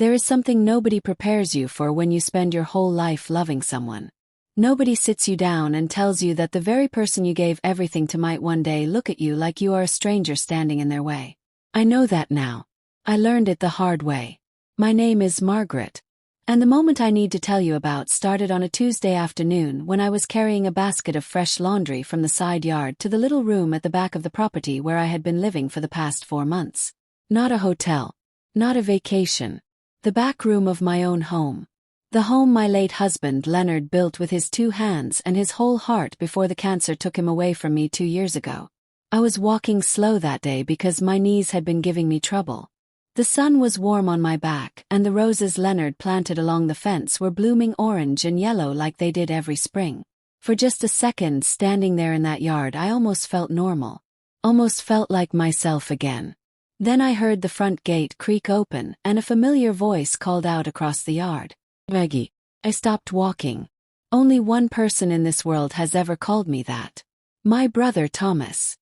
There is something nobody prepares you for when you spend your whole life loving someone. Nobody sits you down and tells you that the very person you gave everything to might one day look at you like you are a stranger standing in their way. I know that now. I learned it the hard way. My name is Margaret. And the moment I need to tell you about started on a Tuesday afternoon when I was carrying a basket of fresh laundry from the side yard to the little room at the back of the property where I had been living for the past 4 months. Not a hotel. Not a vacation. The back room of my own home. The home my late husband Leonard built with his 2 hands and his whole heart before the cancer took him away from me 2 years ago. I was walking slow that day because my knees had been giving me trouble. The sun was warm on my back, and the roses Leonard planted along the fence were blooming orange and yellow like they did every spring. For just a second standing there in that yard I almost felt normal. Almost felt like myself again. Then I heard the front gate creak open and a familiar voice called out across the yard. Maggie. I stopped walking. Only one person in this world has ever called me that. My brother Thomas.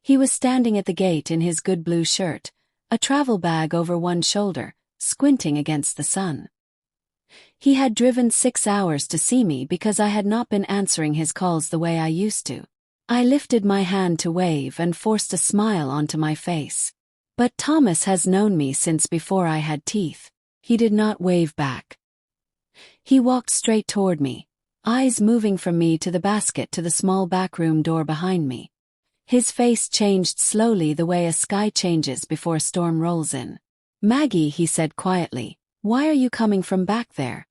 He was standing at the gate in his good blue shirt, a travel bag over one shoulder, squinting against the sun. He had driven 6 hours to see me because I had not been answering his calls the way I used to. I lifted my hand to wave and forced a smile onto my face. But Thomas has known me since before I had teeth. He did not wave back. He walked straight toward me, eyes moving from me to the basket to the small backroom door behind me. His face changed slowly the way a sky changes before a storm rolls in. Maggie, he said quietly, why are you coming from back there?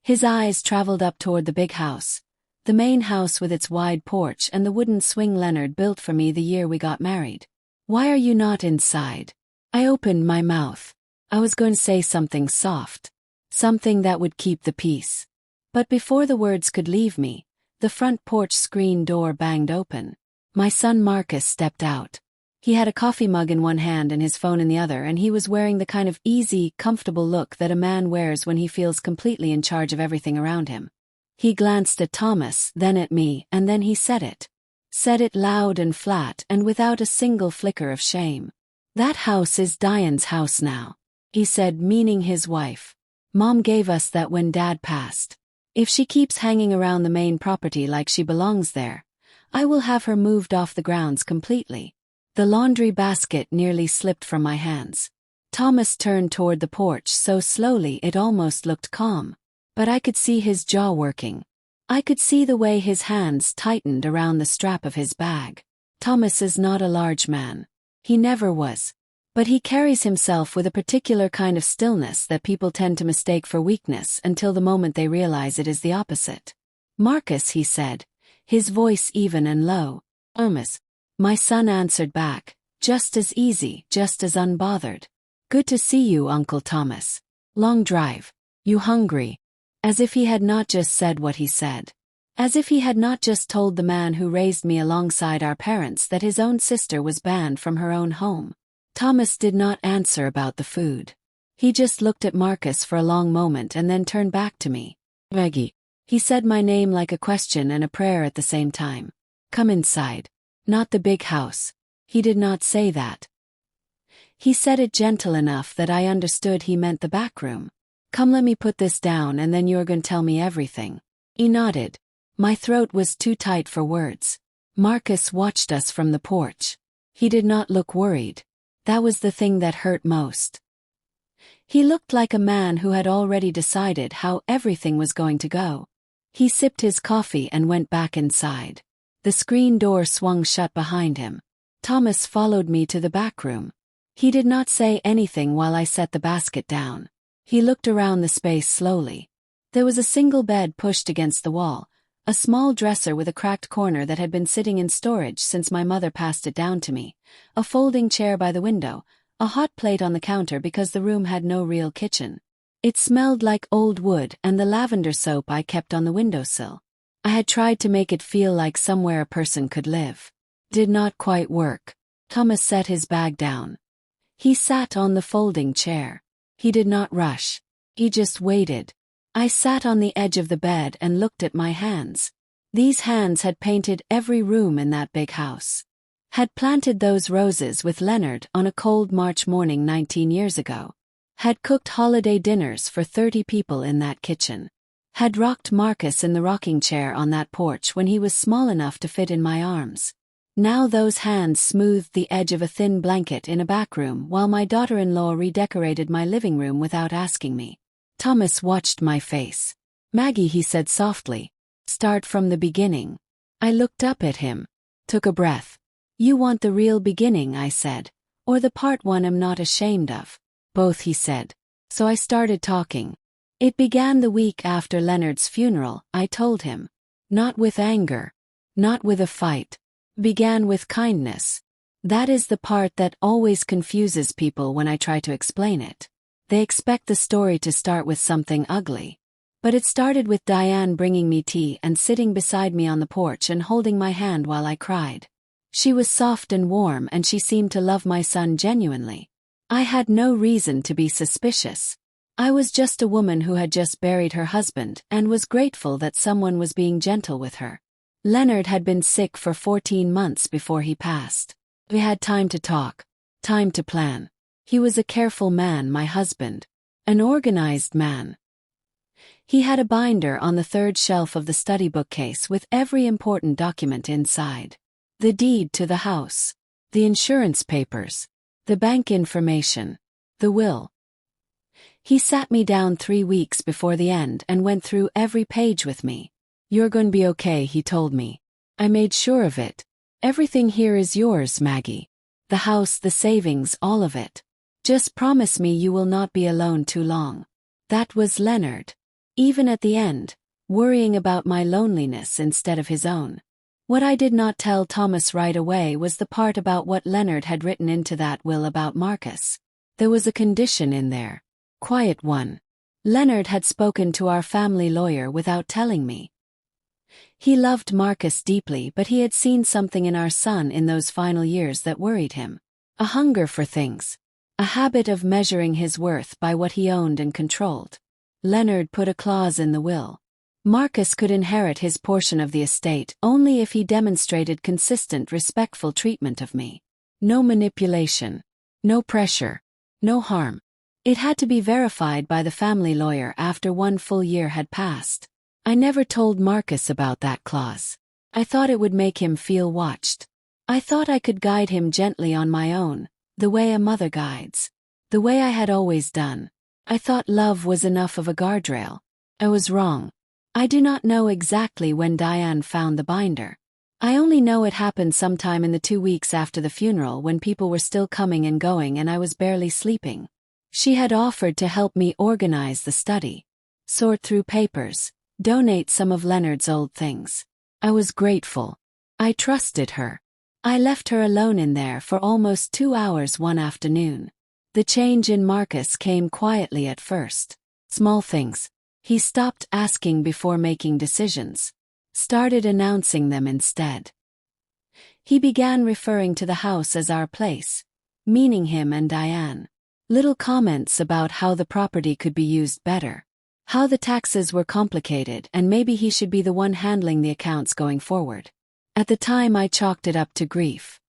His eyes traveled up toward the big house, the main house with its wide porch and the wooden swing Leonard built for me the year we got married. Why are you not inside? I opened my mouth. I was going to say something soft. Something that would keep the peace. But before the words could leave me, the front porch screen door banged open. My son Marcus stepped out. He had a coffee mug in one hand and his phone in the other, and he was wearing the kind of easy, comfortable look that a man wears when he feels completely in charge of everything around him. He glanced at Thomas, then at me, and then he said it. Said it loud and flat and without a single flicker of shame. That house is Diane's house now. He said, meaning his wife. Mom gave us that when Dad passed. If she keeps hanging around the main property like she belongs there, I will have her moved off the grounds completely. The laundry basket nearly slipped from my hands. Thomas turned toward the porch so slowly it almost looked calm. But I could see his jaw working. I could see the way his hands tightened around the strap of his bag. Thomas is not a large man. He never was. But he carries himself with a particular kind of stillness that people tend to mistake for weakness until the moment they realize it is the opposite. Marcus, he said, his voice even and low. Thomas. My son answered back, just as easy, just as unbothered. Good to see you, Uncle Thomas. Long drive. You hungry? As if he had not just said what he said. As if he had not just told the man who raised me alongside our parents that his own sister was banned from her own home. Thomas did not answer about the food. He just looked at Marcus for a long moment and then turned back to me. Maggie. He said my name like a question and a prayer at the same time. Come inside. Not the big house. He did not say that. He said it gentle enough that I understood he meant the back room. Come, let me put this down and then you're going to tell me everything. He nodded. My throat was too tight for words. Marcus watched us from the porch. He did not look worried. That was the thing that hurt most. He looked like a man who had already decided how everything was going to go. He sipped his coffee and went back inside. The screen door swung shut behind him. Thomas followed me to the back room. He did not say anything while I set the basket down. He looked around the space slowly. There was a single bed pushed against the wall, a small dresser with a cracked corner that had been sitting in storage since my mother passed it down to me, a folding chair by the window, a hot plate on the counter because the room had no real kitchen. It smelled like old wood and the lavender soap I kept on the windowsill. I had tried to make it feel like somewhere a person could live. Did not quite work. Thomas set his bag down. He sat on the folding chair. He did not rush. He just waited. I sat on the edge of the bed and looked at my hands. These hands had painted every room in that big house. Had planted those roses with Leonard on a cold March morning 19 years ago. Had cooked holiday dinners for 30 people in that kitchen. Had rocked Marcus in the rocking chair on that porch when he was small enough to fit in my arms. Now those hands smoothed the edge of a thin blanket in a back room while my daughter-in-law redecorated my living room without asking me. Thomas watched my face. "Maggie," he said softly. "Start from the beginning." I looked up at him. Took a breath. "You want the real beginning," I said. "Or the part one I'm not ashamed of?" "Both," he said. So I started talking. It began the week after Leonard's funeral, I told him. Not with anger. Not with a fight. Began with kindness. That is the part that always confuses people when I try to explain it. They expect the story to start with something ugly. But it started with Diane bringing me tea and sitting beside me on the porch and holding my hand while I cried. She was soft and warm and she seemed to love my son genuinely. I had no reason to be suspicious. I was just a woman who had just buried her husband and was grateful that someone was being gentle with her. Leonard had been sick for 14 months before he passed. We had time to talk. Time to plan. He was a careful man, my husband. An organized man. He had a binder on the third shelf of the study bookcase with every important document inside. The deed to the house. The insurance papers. The bank information. The will. He sat me down 3 weeks before the end and went through every page with me. "You're going to be okay," he told me. I made sure of it. "Everything here is yours, Maggie. The house, the savings, all of it. Just promise me you will not be alone too long." That was Leonard. Even at the end, worrying about my loneliness instead of his own. What I did not tell Thomas right away was the part about what Leonard had written into that will about Marcus. There was a condition in there. Quiet one. Leonard had spoken to our family lawyer without telling me. He loved Marcus deeply, but he had seen something in our son in those final years that worried him. A hunger for things. A habit of measuring his worth by what he owned and controlled. Leonard put a clause in the will. Marcus could inherit his portion of the estate only if he demonstrated consistent, respectful treatment of me. No manipulation. No pressure. No harm. It had to be verified by the family lawyer after 1 full year had passed. I never told Marcus about that clause. I thought it would make him feel watched. I thought I could guide him gently on my own, the way a mother guides. The way I had always done. I thought love was enough of a guardrail. I was wrong. I do not know exactly when Diane found the binder. I only know it happened sometime in the 2 weeks after the funeral when people were still coming and going and I was barely sleeping. She had offered to help me organize the study. Sort through papers. Donate some of Leonard's old things. I was grateful. I trusted her. I left her alone in there for almost 2 hours one afternoon. The change in Marcus came quietly at first. Small things. He stopped asking before making decisions. Started announcing them instead. He began referring to the house as our place, meaning him and Diane. Little comments about how the property could be used better. How the taxes were complicated and maybe he should be the one handling the accounts going forward. At the time I chalked it up to grief.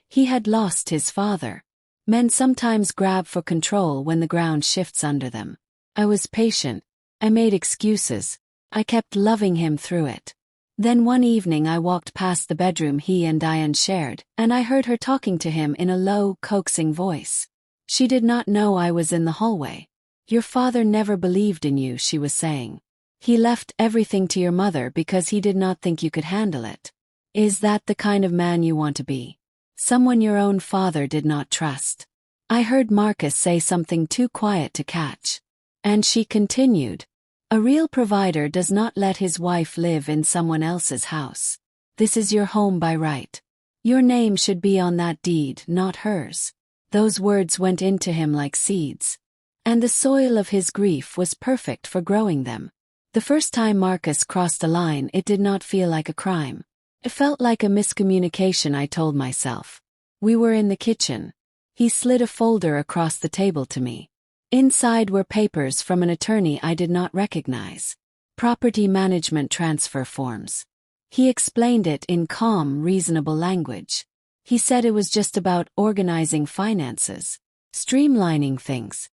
He had lost his father. Men sometimes grab for control when the ground shifts under them. I was patient. I made excuses. I kept loving him through it. Then one evening I walked past the bedroom he and Diane shared, and I heard her talking to him in a low, coaxing voice. She did not know I was in the hallway. "Your father never believed in you," she was saying. "He left everything to your mother because he did not think you could handle it. Is that the kind of man you want to be? Someone your own father did not trust." I heard Marcus say something too quiet to catch. And she continued. "A real provider does not let his wife live in someone else's house. This is your home by right. Your name should be on that deed, not hers." Those words went into him like seeds. And the soil of his grief was perfect for growing them. The first time Marcus crossed a line, it did not feel like a crime. It felt like a miscommunication, I told myself. We were in the kitchen. He slid a folder across the table to me. Inside were papers from an attorney I did not recognize. Property management transfer forms. He explained it in calm, reasonable language. He said it was just about organizing finances, streamlining things.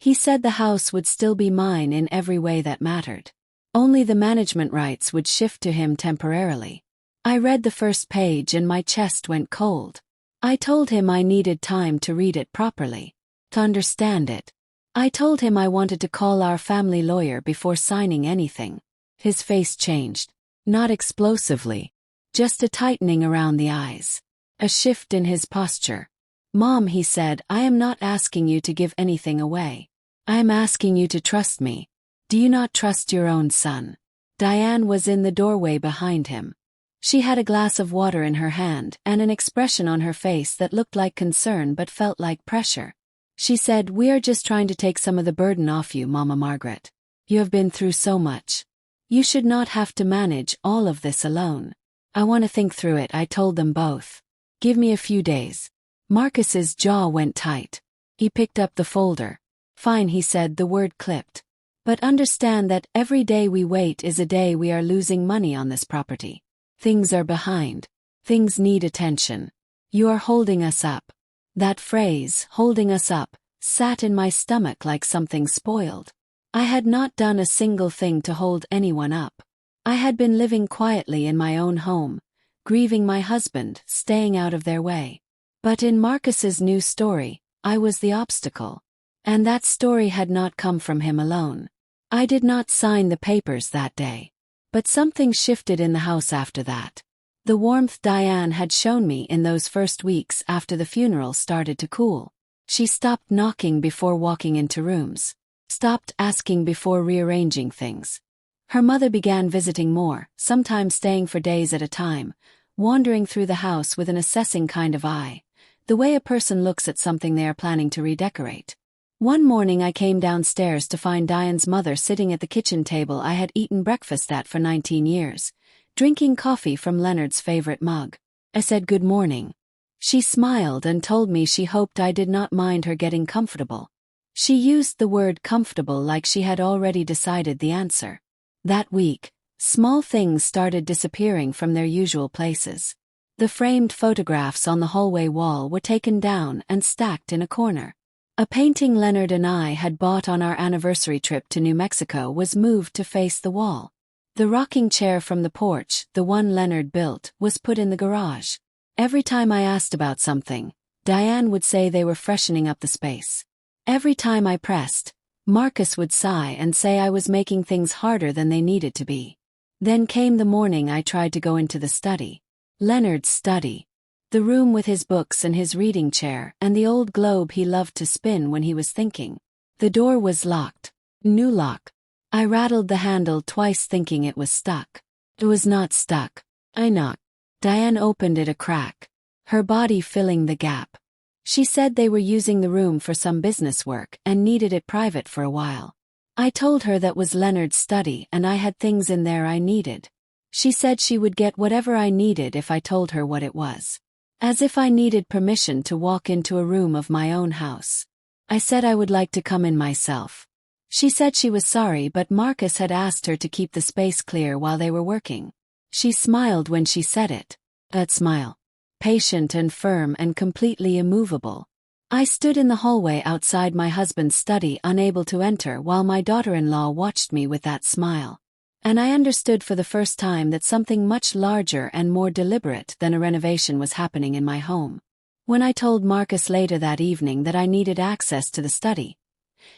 He said the house would still be mine in every way that mattered. Only the management rights would shift to him temporarily. I read the first page and my chest went cold. I told him I needed time to read it properly, to understand it. I told him I wanted to call our family lawyer before signing anything. His face changed. Not explosively. Just a tightening around the eyes. A shift in his posture. Mom, he said, I am not asking you to give anything away. I am asking you to trust me. Do you not trust your own son? Diane was in the doorway behind him. She had a glass of water in her hand and an expression on her face that looked like concern but felt like pressure. She said, we are just trying to take some of the burden off you, Mama Margaret. You have been through so much. You should not have to manage all of this alone. I want to think through it, I told them both. Give me a few days. Marcus's jaw went tight. He picked up the folder. Fine, he said, the word clipped. But understand that every day we wait is a day we are losing money on this property. Things are behind. Things need attention. You are holding us up. That phrase, holding us up, sat in my stomach like something spoiled. I had not done a single thing to hold anyone up. I had been living quietly in my own home, grieving my husband, staying out of their way. But in Marcus's new story, I was the obstacle. And that story had not come from him alone. I did not sign the papers that day. But something shifted in the house after that. The warmth Diane had shown me in those first weeks after the funeral started to cool. She stopped knocking before walking into rooms. Stopped asking before rearranging things. Her mother began visiting more, sometimes staying for days at a time, wandering through the house with an assessing kind of eye, the way a person looks at something they are planning to redecorate. One morning I came downstairs to find Diane's mother sitting at the kitchen table I had eaten breakfast at for 19 years. Drinking coffee from Leonard's favorite mug. I said good morning. She smiled and told me she hoped I did not mind her getting comfortable. She used the word comfortable like she had already decided the answer. That week, small things started disappearing from their usual places. The framed photographs on the hallway wall were taken down and stacked in a corner. A painting Leonard and I had bought on our anniversary trip to New Mexico was moved to face the wall. The rocking chair from the porch, the one Leonard built, was put in the garage. Every time I asked about something, Diane would say they were freshening up the space. Every time I pressed, Marcus would sigh and say I was making things harder than they needed to be. Then came the morning I tried to go into the study. Leonard's study. The room with his books and his reading chair and the old globe he loved to spin when he was thinking. The door was locked. New lock. I rattled the handle twice thinking it was stuck. It was not stuck. I knocked. Diane opened it a crack. Her body filling the gap. She said they were using the room for some business work and needed it private for a while. I told her that was Leonard's study and I had things in there I needed. She said she would get whatever I needed if I told her what it was. As if I needed permission to walk into a room of my own house. I said I would like to come in myself. She said she was sorry but Marcus had asked her to keep the space clear while they were working. She smiled when she said it. That smile. Patient and firm and completely immovable. I stood in the hallway outside my husband's study unable to enter while my daughter-in-law watched me with that smile. And I understood for the first time that something much larger and more deliberate than a renovation was happening in my home. When I told Marcus later that evening that I needed access to the study,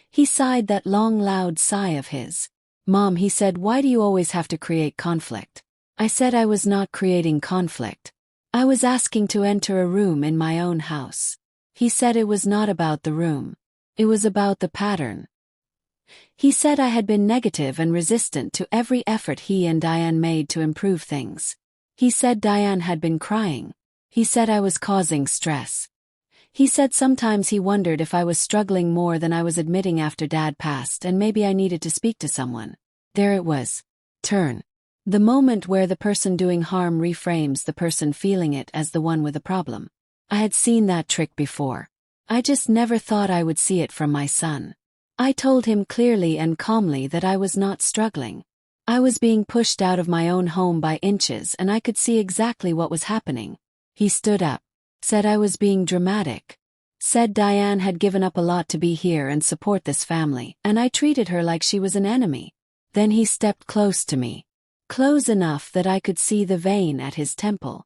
he sighed that long loud sigh of his. Mom, he said, why do you always have to create conflict? I said I was not creating conflict. I was asking to enter a room in my own house. He said it was not about the room. It was about the pattern. He said I had been negative and resistant to every effort he and Diane made to improve things. He said Diane had been crying. He said I was causing stress. He said sometimes he wondered if I was struggling more than I was admitting after Dad passed and maybe I needed to speak to someone. There it was. Turn. The moment where the person doing harm reframes the person feeling it as the one with a problem. I had seen that trick before. I just never thought I would see it from my son. I told him clearly and calmly that I was not struggling. I was being pushed out of my own home by inches and I could see exactly what was happening. He stood up. Said I was being dramatic. Said Diane had given up a lot to be here and support this family, and I treated her like she was an enemy. Then he stepped close to me. Close enough that I could see the vein at his temple.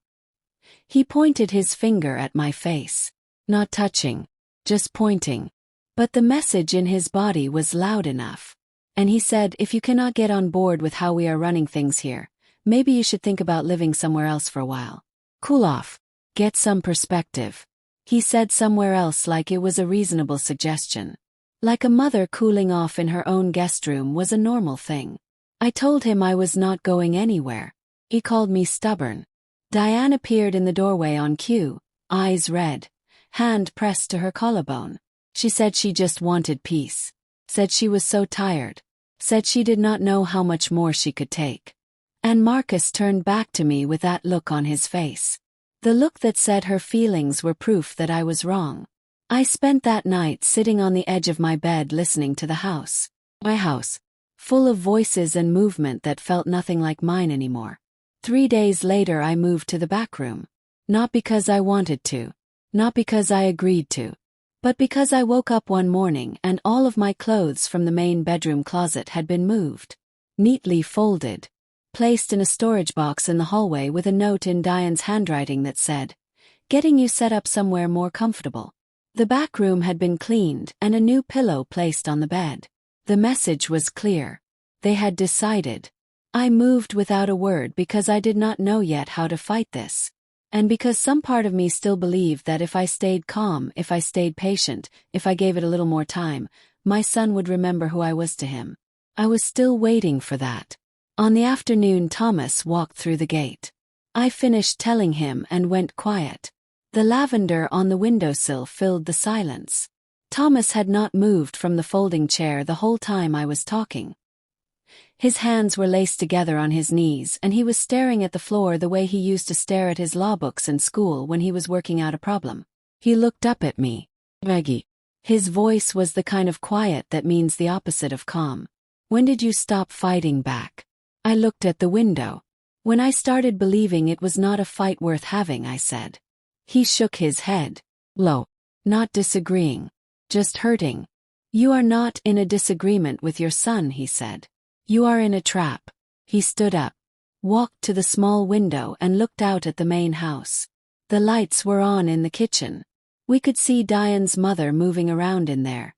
He pointed his finger at my face. Not touching, just pointing. But the message in his body was loud enough. And he said, if you cannot get on board with how we are running things here, maybe you should think about living somewhere else for a while. Cool off. Get some perspective. He said somewhere else like it was a reasonable suggestion. Like a mother cooling off in her own guest room was a normal thing. I told him I was not going anywhere. He called me stubborn. Diane appeared in the doorway on cue, eyes red, hand pressed to her collarbone. She said she just wanted peace. Said she was so tired. Said she did not know how much more she could take. And Marcus turned back to me with that look on his face. The look that said her feelings were proof that I was wrong. I spent that night sitting on the edge of my bed listening to the house. My house. Full of voices and movement that felt nothing like mine anymore. 3 days later I moved to the back room. Not because I wanted to. Not because I agreed to. But because I woke up one morning and all of my clothes from the main bedroom closet had been moved. Neatly folded. Placed in a storage box in the hallway with a note in Diane's handwriting that said, "Getting you set up somewhere more comfortable." The back room had been cleaned and a new pillow placed on the bed. The message was clear. They had decided. I moved without a word because I did not know yet how to fight this. And because some part of me still believed that if I stayed calm, if I stayed patient, if I gave it a little more time, my son would remember who I was to him. I was still waiting for that. On the afternoon Thomas walked through the gate. I finished telling him and went quiet. The lavender on the windowsill filled the silence. Thomas had not moved from the folding chair the whole time I was talking. His hands were laced together on his knees and he was staring at the floor the way he used to stare at his law books in school when he was working out a problem. He looked up at me. Reggie. His voice was the kind of quiet that means the opposite of calm. When did you stop fighting back? I looked at the window. When I started believing it was not a fight worth having, I said. He shook his head. Low. Not disagreeing. Just hurting. You are not in a disagreement with your son, he said. You are in a trap. He stood up, walked to the small window and looked out at the main house. The lights were on in the kitchen. We could see Diane's mother moving around in there,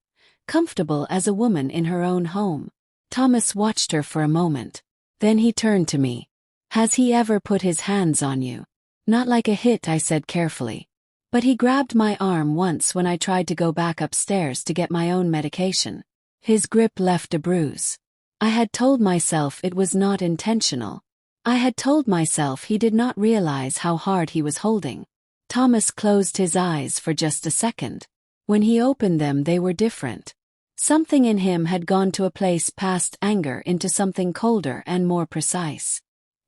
comfortable as a woman in her own home. Thomas watched her for a moment. Then he turned to me. Has he ever put his hands on you? Not like a hit, I said carefully. But he grabbed my arm once when I tried to go back upstairs to get my own medication. His grip left a bruise. I had told myself it was not intentional. I had told myself he did not realize how hard he was holding. Thomas closed his eyes for just a second. When he opened them, they were different. Something in him had gone to a place past anger into something colder and more precise.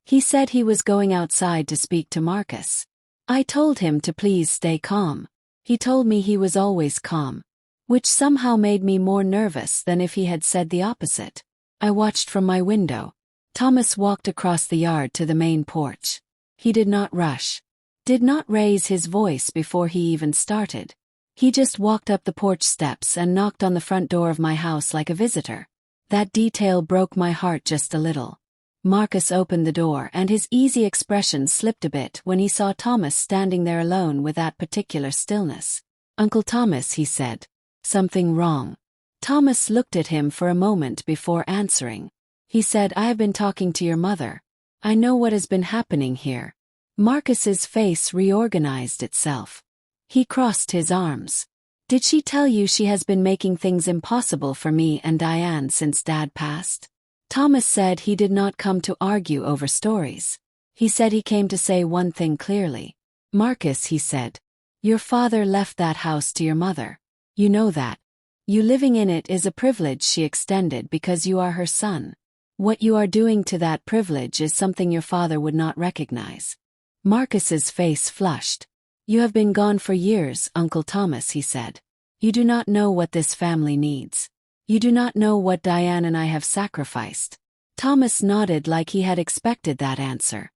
He said he was going outside to speak to Marcus. I told him to please stay calm. He told me he was always calm, which somehow made me more nervous than if he had said the opposite. I watched from my window. Thomas walked across the yard to the main porch. He did not rush. Did not raise his voice before he even started. He just walked up the porch steps and knocked on the front door of my house like a visitor. That detail broke my heart just a little. Marcus opened the door and his easy expression slipped a bit when he saw Thomas standing there alone with that particular stillness. Uncle Thomas, he said. Something wrong? Thomas looked at him for a moment before answering. He said, I have been talking to your mother. I know what has been happening here. Marcus's face reorganized itself. He crossed his arms. Did she tell you she has been making things impossible for me and Diane since Dad passed? Thomas said he did not come to argue over stories. He said he came to say one thing clearly. Marcus, he said. Your father left that house to your mother. You know that. You living in it is a privilege she extended because you are her son. What you are doing to that privilege is something your father would not recognize. Marcus's face flushed. You have been gone for years, Uncle Thomas, he said. You do not know what this family needs. You do not know what Diane and I have sacrificed. Thomas nodded like he had expected that answer.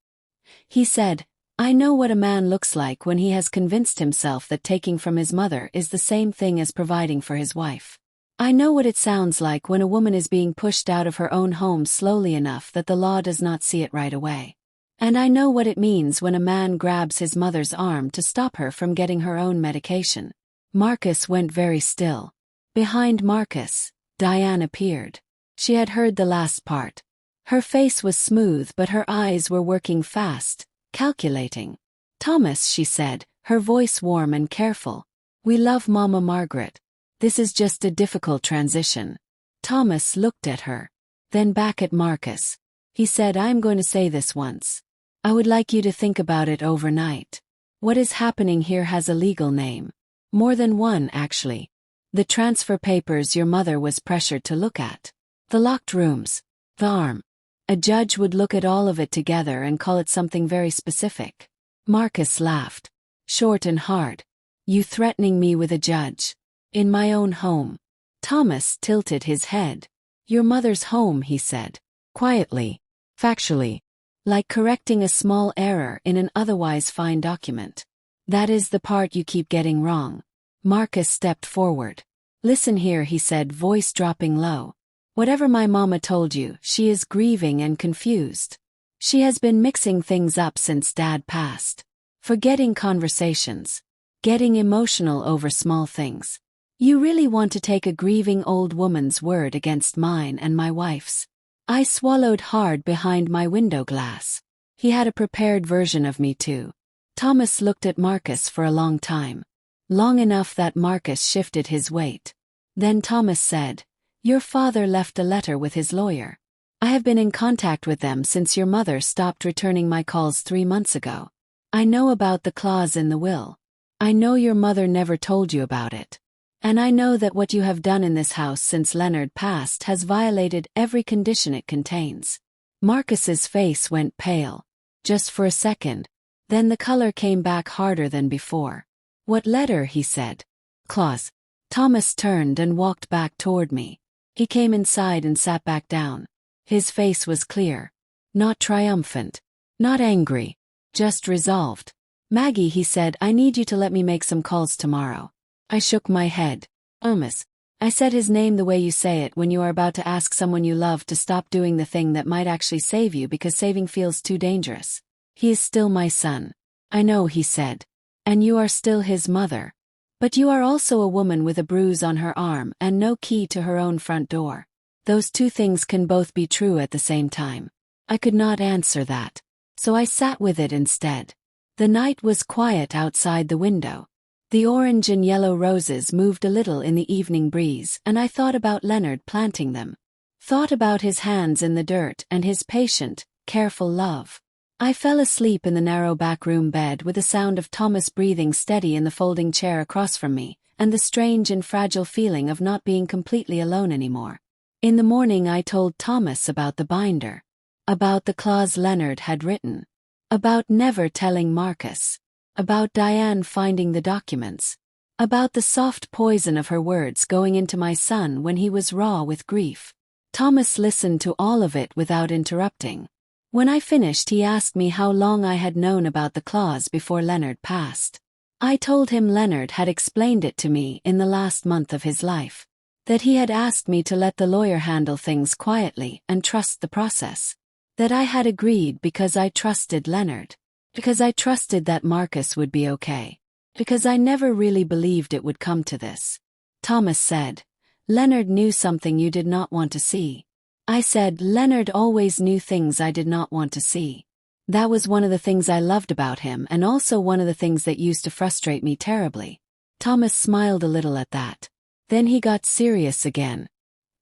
He said, I know what a man looks like when he has convinced himself that taking from his mother is the same thing as providing for his wife. I know what it sounds like when a woman is being pushed out of her own home slowly enough that the law does not see it right away. And I know what it means when a man grabs his mother's arm to stop her from getting her own medication. Marcus went very still. Behind Marcus, Diane appeared. She had heard the last part. Her face was smooth but her eyes were working fast, calculating. "Thomas," she said, her voice warm and careful. "We love Mama Margaret. This is just a difficult transition." Thomas looked at her. Then back at Marcus. He said, "I'm going to say this once. I would like you to think about it overnight. What is happening here has a legal name. More than one, actually. The transfer papers your mother was pressured to look at. The locked rooms. The arm. A judge would look at all of it together and call it something very specific." Marcus laughed. Short and hard. "You threatening me with a judge? In my own home?" Thomas tilted his head. "Your mother's home," he said. Quietly. Factually. Like correcting a small error in an otherwise fine document. "That is the part you keep getting wrong." Marcus stepped forward. "Listen here," he said, voice dropping low. "Whatever my mama told you, she is grieving and confused. She has been mixing things up since Dad passed. Forgetting conversations. Getting emotional over small things. You really want to take a grieving old woman's word against mine and my wife's?" I swallowed hard behind my window glass. He had a prepared version of me too. Thomas looked at Marcus for a long time. Long enough that Marcus shifted his weight. Then Thomas said, "Your father left a letter with his lawyer. I have been in contact with them since your mother stopped returning my calls 3 months ago. I know about the clause in the will. I know your mother never told you about it. And I know that what you have done in this house since Leonard passed has violated every condition it contains." Marcus's face went pale. Just for a second. Then the color came back harder than before. "What letter?" he said. "Clause." Thomas turned and walked back toward me. He came inside and sat back down. His face was clear. Not triumphant. Not angry. Just resolved. "Maggie," he said, "I need you to let me make some calls tomorrow." I shook my head. "Thomas." I said his name the way you say it when you are about to ask someone you love to stop doing the thing that might actually save you because saving feels too dangerous. "He is still my son." "I know," he said. "And you are still his mother. But you are also a woman with a bruise on her arm and no key to her own front door. Those two things can both be true at the same time." I could not answer that. So I sat with it instead. The night was quiet outside the window. The orange and yellow roses moved a little in the evening breeze, and I thought about Leonard planting them. Thought about his hands in the dirt and his patient, careful love. I fell asleep in the narrow back-room bed with the sound of Thomas breathing steady in the folding chair across from me, and the strange and fragile feeling of not being completely alone anymore. In the morning I told Thomas about the binder. About the clause Leonard had written. About never telling Marcus. About Diane finding the documents. About the soft poison of her words going into my son when he was raw with grief. Thomas listened to all of it without interrupting. When I finished, he asked me how long I had known about the clause before Leonard passed. I told him Leonard had explained it to me in the last month of his life. That he had asked me to let the lawyer handle things quietly and trust the process. That I had agreed because I trusted Leonard. Because I trusted that Marcus would be okay. Because I never really believed it would come to this. Thomas said, "Leonard knew something you did not want to see." I said, "Leonard always knew things I did not want to see." That was one of the things I loved about him and also one of the things that used to frustrate me terribly. Thomas smiled a little at that. Then he got serious again.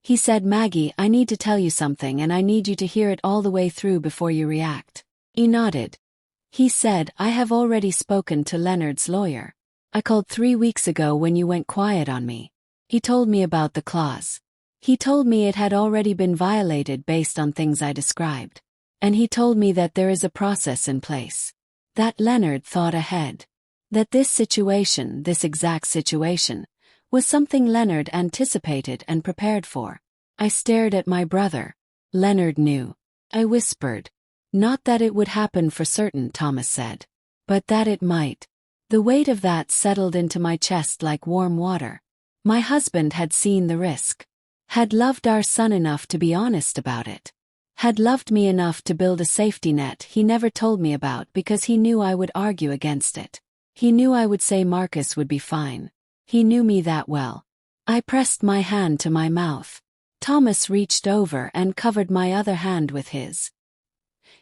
He said, "Maggie, I need to tell you something and I need you to hear it all the way through before you react." He nodded. He said, "I have already spoken to Leonard's lawyer. I called 3 weeks ago when you went quiet on me. He told me about the clause. He told me it had already been violated based on things I described. And he told me that there is a process in place. That Leonard thought ahead. That this situation, this exact situation, was something Leonard anticipated and prepared for." I stared at my brother. Leonard knew. I whispered. "Not that it would happen for certain," Thomas said. But that it might. The weight of that settled into my chest like warm water. My husband had seen the risk. Had loved our son enough to be honest about it. Had loved me enough to build a safety net he never told me about because he knew I would argue against it. He knew I would say Marcus would be fine. He knew me that well. I pressed my hand to my mouth. Thomas reached over and covered my other hand with his.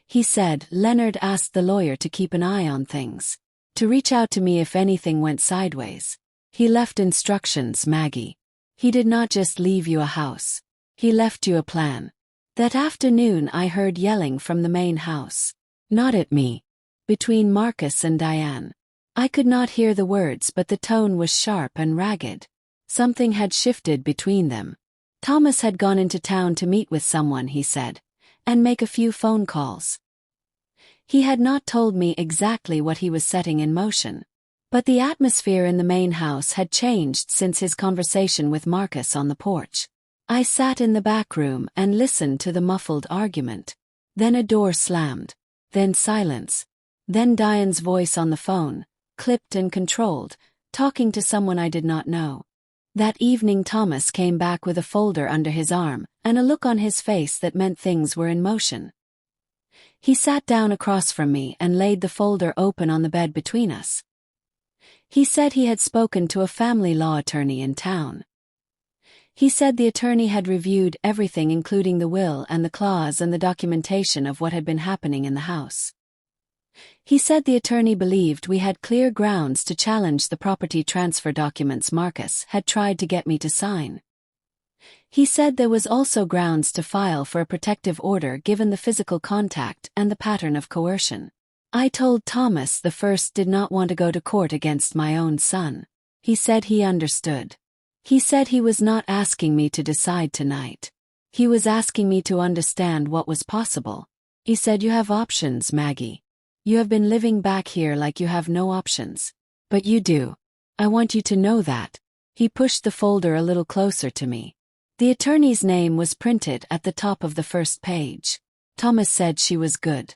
He said, "Leonard asked the lawyer to keep an eye on things. To reach out to me if anything went sideways. He left instructions, Maggie. He did not just leave you a house. He left you a plan." That afternoon I heard yelling from the main house. Not at me. Between Marcus and Diane. I could not hear the words, but the tone was sharp and ragged. Something had shifted between them. Thomas had gone into town to meet with someone, he said, and make a few phone calls. He had not told me exactly what he was setting in motion. But the atmosphere in the main house had changed since his conversation with Marcus on the porch. I sat in the back room and listened to the muffled argument. Then a door slammed. Then silence. Then Diane's voice on the phone, clipped and controlled, talking to someone I did not know. That evening Thomas came back with a folder under his arm and a look on his face that meant things were in motion. He sat down across from me and laid the folder open on the bed between us. He said he had spoken to a family law attorney in town. He said the attorney had reviewed everything, including the will and the clause and the documentation of what had been happening in the house. He said the attorney believed we had clear grounds to challenge the property transfer documents Marcus had tried to get me to sign. He said there was also grounds to file for a protective order given the physical contact and the pattern of coercion. I told Thomas the first did not want to go to court against my own son. He said he understood. He said he was not asking me to decide tonight. He was asking me to understand what was possible. He said, "You have options, Maggie. You have been living back here like you have no options. But you do. I want you to know that." He pushed the folder a little closer to me. The attorney's name was printed at the top of the first page. Thomas said she was good.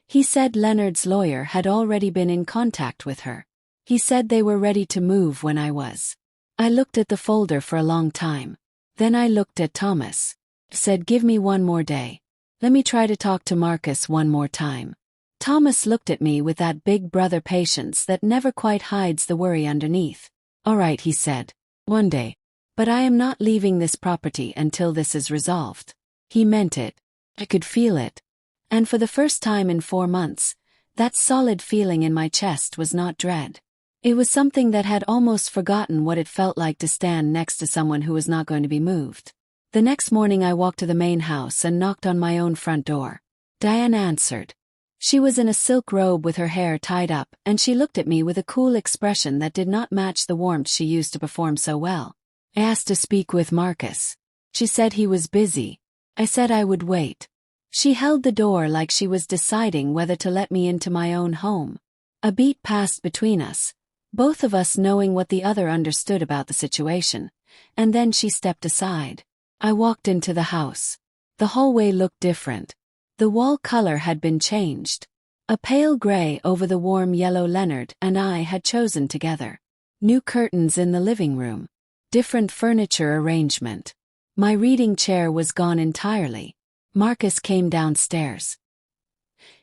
He said Leonard's lawyer had already been in contact with her. He said they were ready to move when I was. I looked at the folder for a long time. Then I looked at Thomas. Said, "Give me one more day. Let me try to talk to Marcus one more time." Thomas looked at me with that big brother patience that never quite hides the worry underneath. "All right," he said. "One day. But I am not leaving this property until this is resolved." He meant it. I could feel it. And for the first time in 4 months, that solid feeling in my chest was not dread. It was something that had almost forgotten what it felt like to stand next to someone who was not going to be moved. The next morning I walked to the main house and knocked on my own front door. Diane answered. She was in a silk robe with her hair tied up, and she looked at me with a cool expression that did not match the warmth she used to perform so well. I asked to speak with Marcus. She said he was busy. I said I would wait. She held the door like she was deciding whether to let me into my own home. A beat passed between us, both of us knowing what the other understood about the situation, and then she stepped aside. I walked into the house. The hallway looked different. The wall color had been changed. A pale gray over the warm yellow Leonard and I had chosen together. New curtains in the living room. Different furniture arrangement. My reading chair was gone entirely. Marcus came downstairs.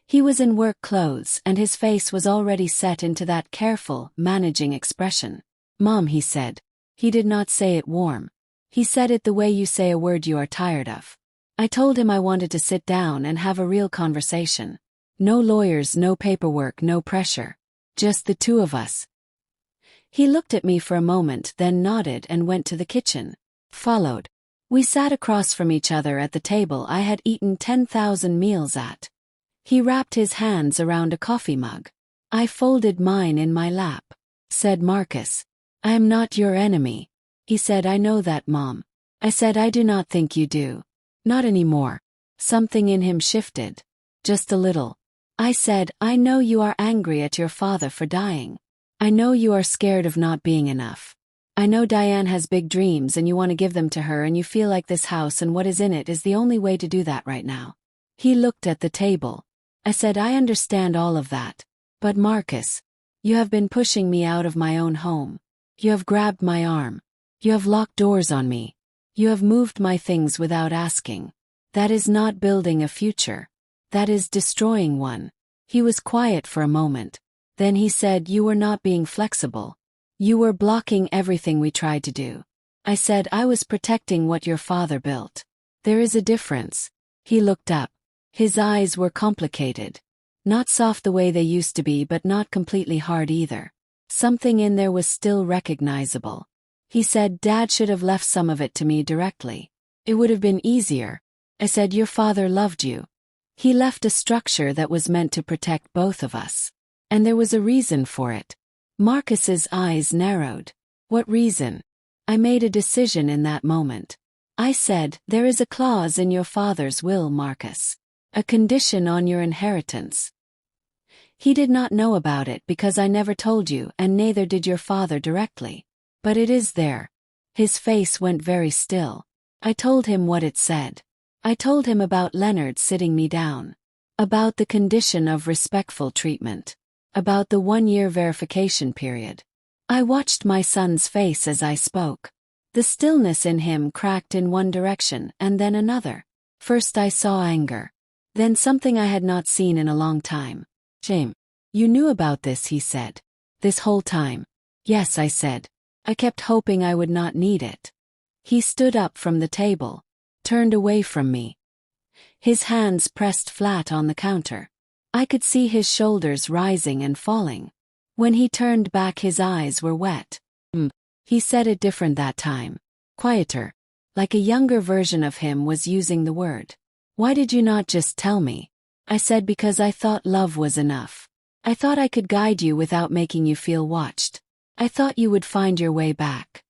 He was in work clothes and his face was already set into that careful, managing expression. "Mom," he said. He did not say it warm. He said it the way you say a word you are tired of. I told him I wanted to sit down and have a real conversation. No lawyers, no paperwork, no pressure. Just the two of us. He looked at me for a moment, then nodded and went to the kitchen. Followed. We sat across from each other at the table I had eaten 10,000 meals at. He wrapped his hands around a coffee mug. I folded mine in my lap. Said Marcus, "I am not your enemy." He said, "I know that, Mom." I said, "I do not think you do. Not anymore." Something in him shifted. Just a little. I said, "I know you are angry at your father for dying. I know you are scared of not being enough. I know Diane has big dreams and you want to give them to her and you feel like this house and what is in it is the only way to do that right now." He looked at the table. I said, "I understand all of that. But Marcus, you have been pushing me out of my own home. You have grabbed my arm. You have locked doors on me. You have moved my things without asking. That is not building a future. That is destroying one. He was quiet for a moment. Then he said, you were not being flexible. You were blocking everything we tried to do. I said I was protecting what your father built. There is a difference. He looked up. His eyes were complicated. Not soft the way they used to be, but not completely hard either. Something in there was still recognizable. He said, Dad should have left some of it to me directly. It would have been easier. I said, your father loved you. He left a structure that was meant to protect both of us. And there was a reason for it. Marcus's eyes narrowed. What reason? I made a decision in that moment. I said, there is a clause in your father's will, Marcus. A condition on your inheritance. He did not know about it because I never told you, and neither did your father directly. But it is there. His face went very still. I told him what it said. I told him about Leonard sitting me down. About the condition of respectful treatment. About the 1-year verification period. I watched my son's face as I spoke. The stillness in him cracked in one direction and then another. First I saw anger. Then something I had not seen in a long time. Shame. You knew about this, he said. This whole time. Yes, I said. I kept hoping I would not need it. He stood up from the table. Turned away from me. His hands pressed flat on the counter. I could see his shoulders rising and falling. When he turned back, his eyes were wet. He said it different that time. Quieter. Like a younger version of him was using the word. Why did you not just tell me? I said because I thought love was enough. I thought I could guide you without making you feel watched. I thought you would find your way back.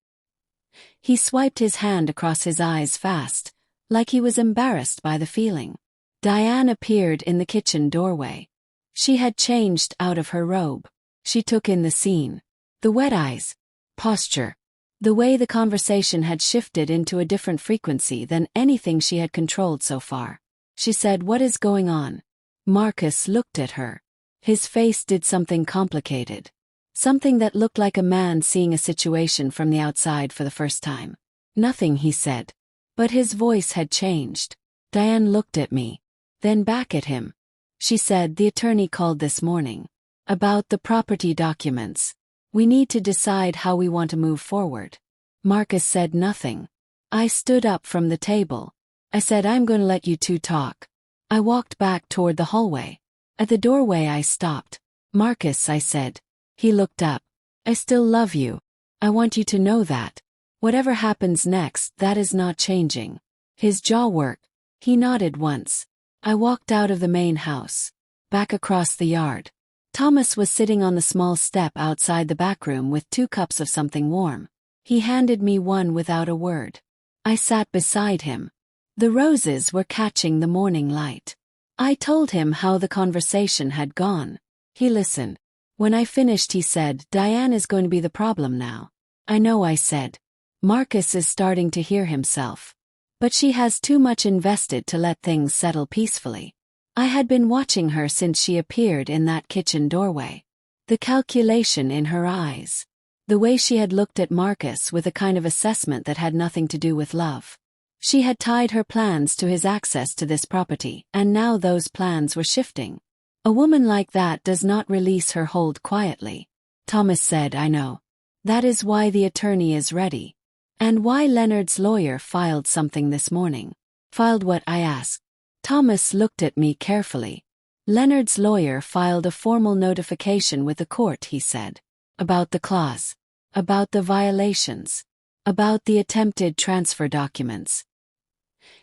He swiped his hand across his eyes fast, like he was embarrassed by the feeling. Diane appeared in the kitchen doorway. She had changed out of her robe. She took in the scene. The wet eyes. Posture. The way the conversation had shifted into a different frequency than anything she had controlled so far. She said, what is going on? Marcus looked at her. His face did something complicated. Something that looked like a man seeing a situation from the outside for the first time. Nothing, he said. But his voice had changed. Diane looked at me. Then back at him. She said, the attorney called this morning. About the property documents. We need to decide how we want to move forward. Marcus said nothing. I stood up from the table. I said, I'm going to let you two talk. I walked back toward the hallway. At the doorway I stopped. Marcus, I said. He looked up. I still love you. I want you to know that. Whatever happens next, that is not changing. His jaw worked. He nodded once. I walked out of the main house. Back across the yard. Thomas was sitting on the small step outside the back room with 2 cups of something warm. He handed me one without a word. I sat beside him. The roses were catching the morning light. I told him how the conversation had gone. He listened. When I finished, he said, Diane is going to be the problem now. I know, I said. Marcus is starting to hear himself. But she has too much invested to let things settle peacefully. I had been watching her since she appeared in that kitchen doorway. The calculation in her eyes. The way she had looked at Marcus with a kind of assessment that had nothing to do with love. She had tied her plans to his access to this property, and now those plans were shifting. A woman like that does not release her hold quietly. Thomas said, I know. That is why the attorney is ready. And why Leonard's lawyer filed something this morning. Filed what? I asked. Thomas looked at me carefully. Leonard's lawyer filed a formal notification with the court, he said. About the clause. About the violations. About the attempted transfer documents.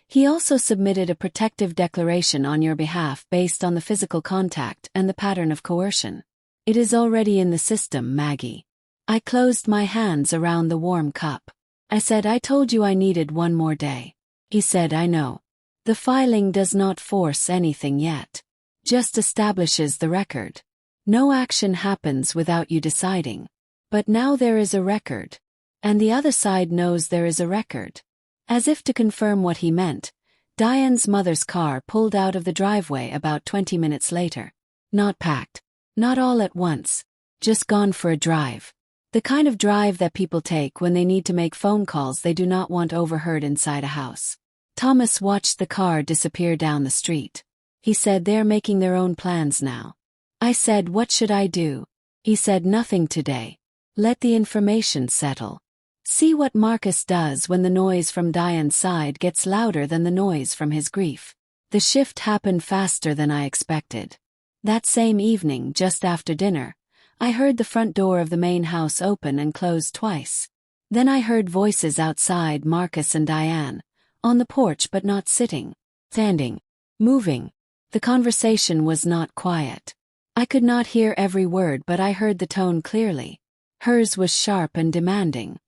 He also submitted a protective declaration on your behalf based on the physical contact and the pattern of coercion. It is already in the system, Maggie. I closed my hands around the warm cup. I said, I told you I needed one more day. He said, I know. The filing does not force anything yet. Just establishes the record. No action happens without you deciding. But now there is a record. And the other side knows there is a record. As if to confirm what he meant, Diane's mother's car pulled out of the driveway about 20 minutes later. Not packed. Not all at once. Just gone for a drive. The kind of drive that people take when they need to make phone calls they do not want overheard inside a house. Thomas watched the car disappear down the street. He said they're making their own plans now. I said, what should I do? He said, nothing today. Let the information settle. See what Marcus does when the noise from Diane's side gets louder than the noise from his grief. The shift happened faster than I expected. That same evening, just after dinner, I heard the front door of the main house open and close twice. Then I heard voices outside, Marcus and Diane, on the porch but not sitting, standing, moving. The conversation was not quiet. I could not hear every word, but I heard the tone clearly. Hers was sharp and demanding.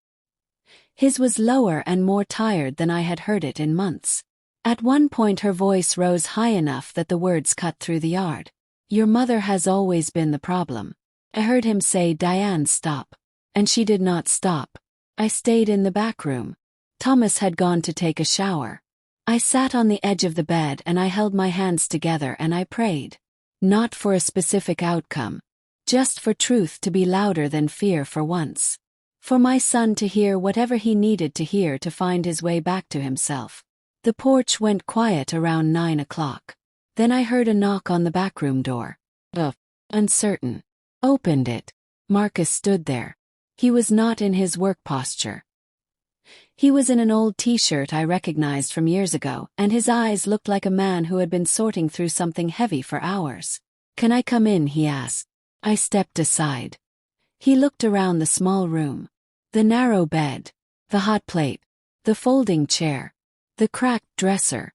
His was lower and more tired than I had heard it in months. At one point her voice rose high enough that the words cut through the yard. Your mother has always been the problem. I heard him say, Diane, stop. And she did not stop. I stayed in the back room. Thomas had gone to take a shower. I sat on the edge of the bed and I held my hands together and I prayed. Not for a specific outcome. Just for truth to be louder than fear for once. For my son to hear whatever he needed to hear to find his way back to himself. The porch went quiet around 9 o'clock. Then I heard a knock on the backroom door. Uncertain. Opened it. Marcus stood there. He was not in his work posture. He was in an old t-shirt I recognized from years ago, and his eyes looked like a man who had been sorting through something heavy for hours. Can I come in? He asked. I stepped aside. He looked around the small room. The narrow bed. The hot plate. The folding chair. The cracked dresser.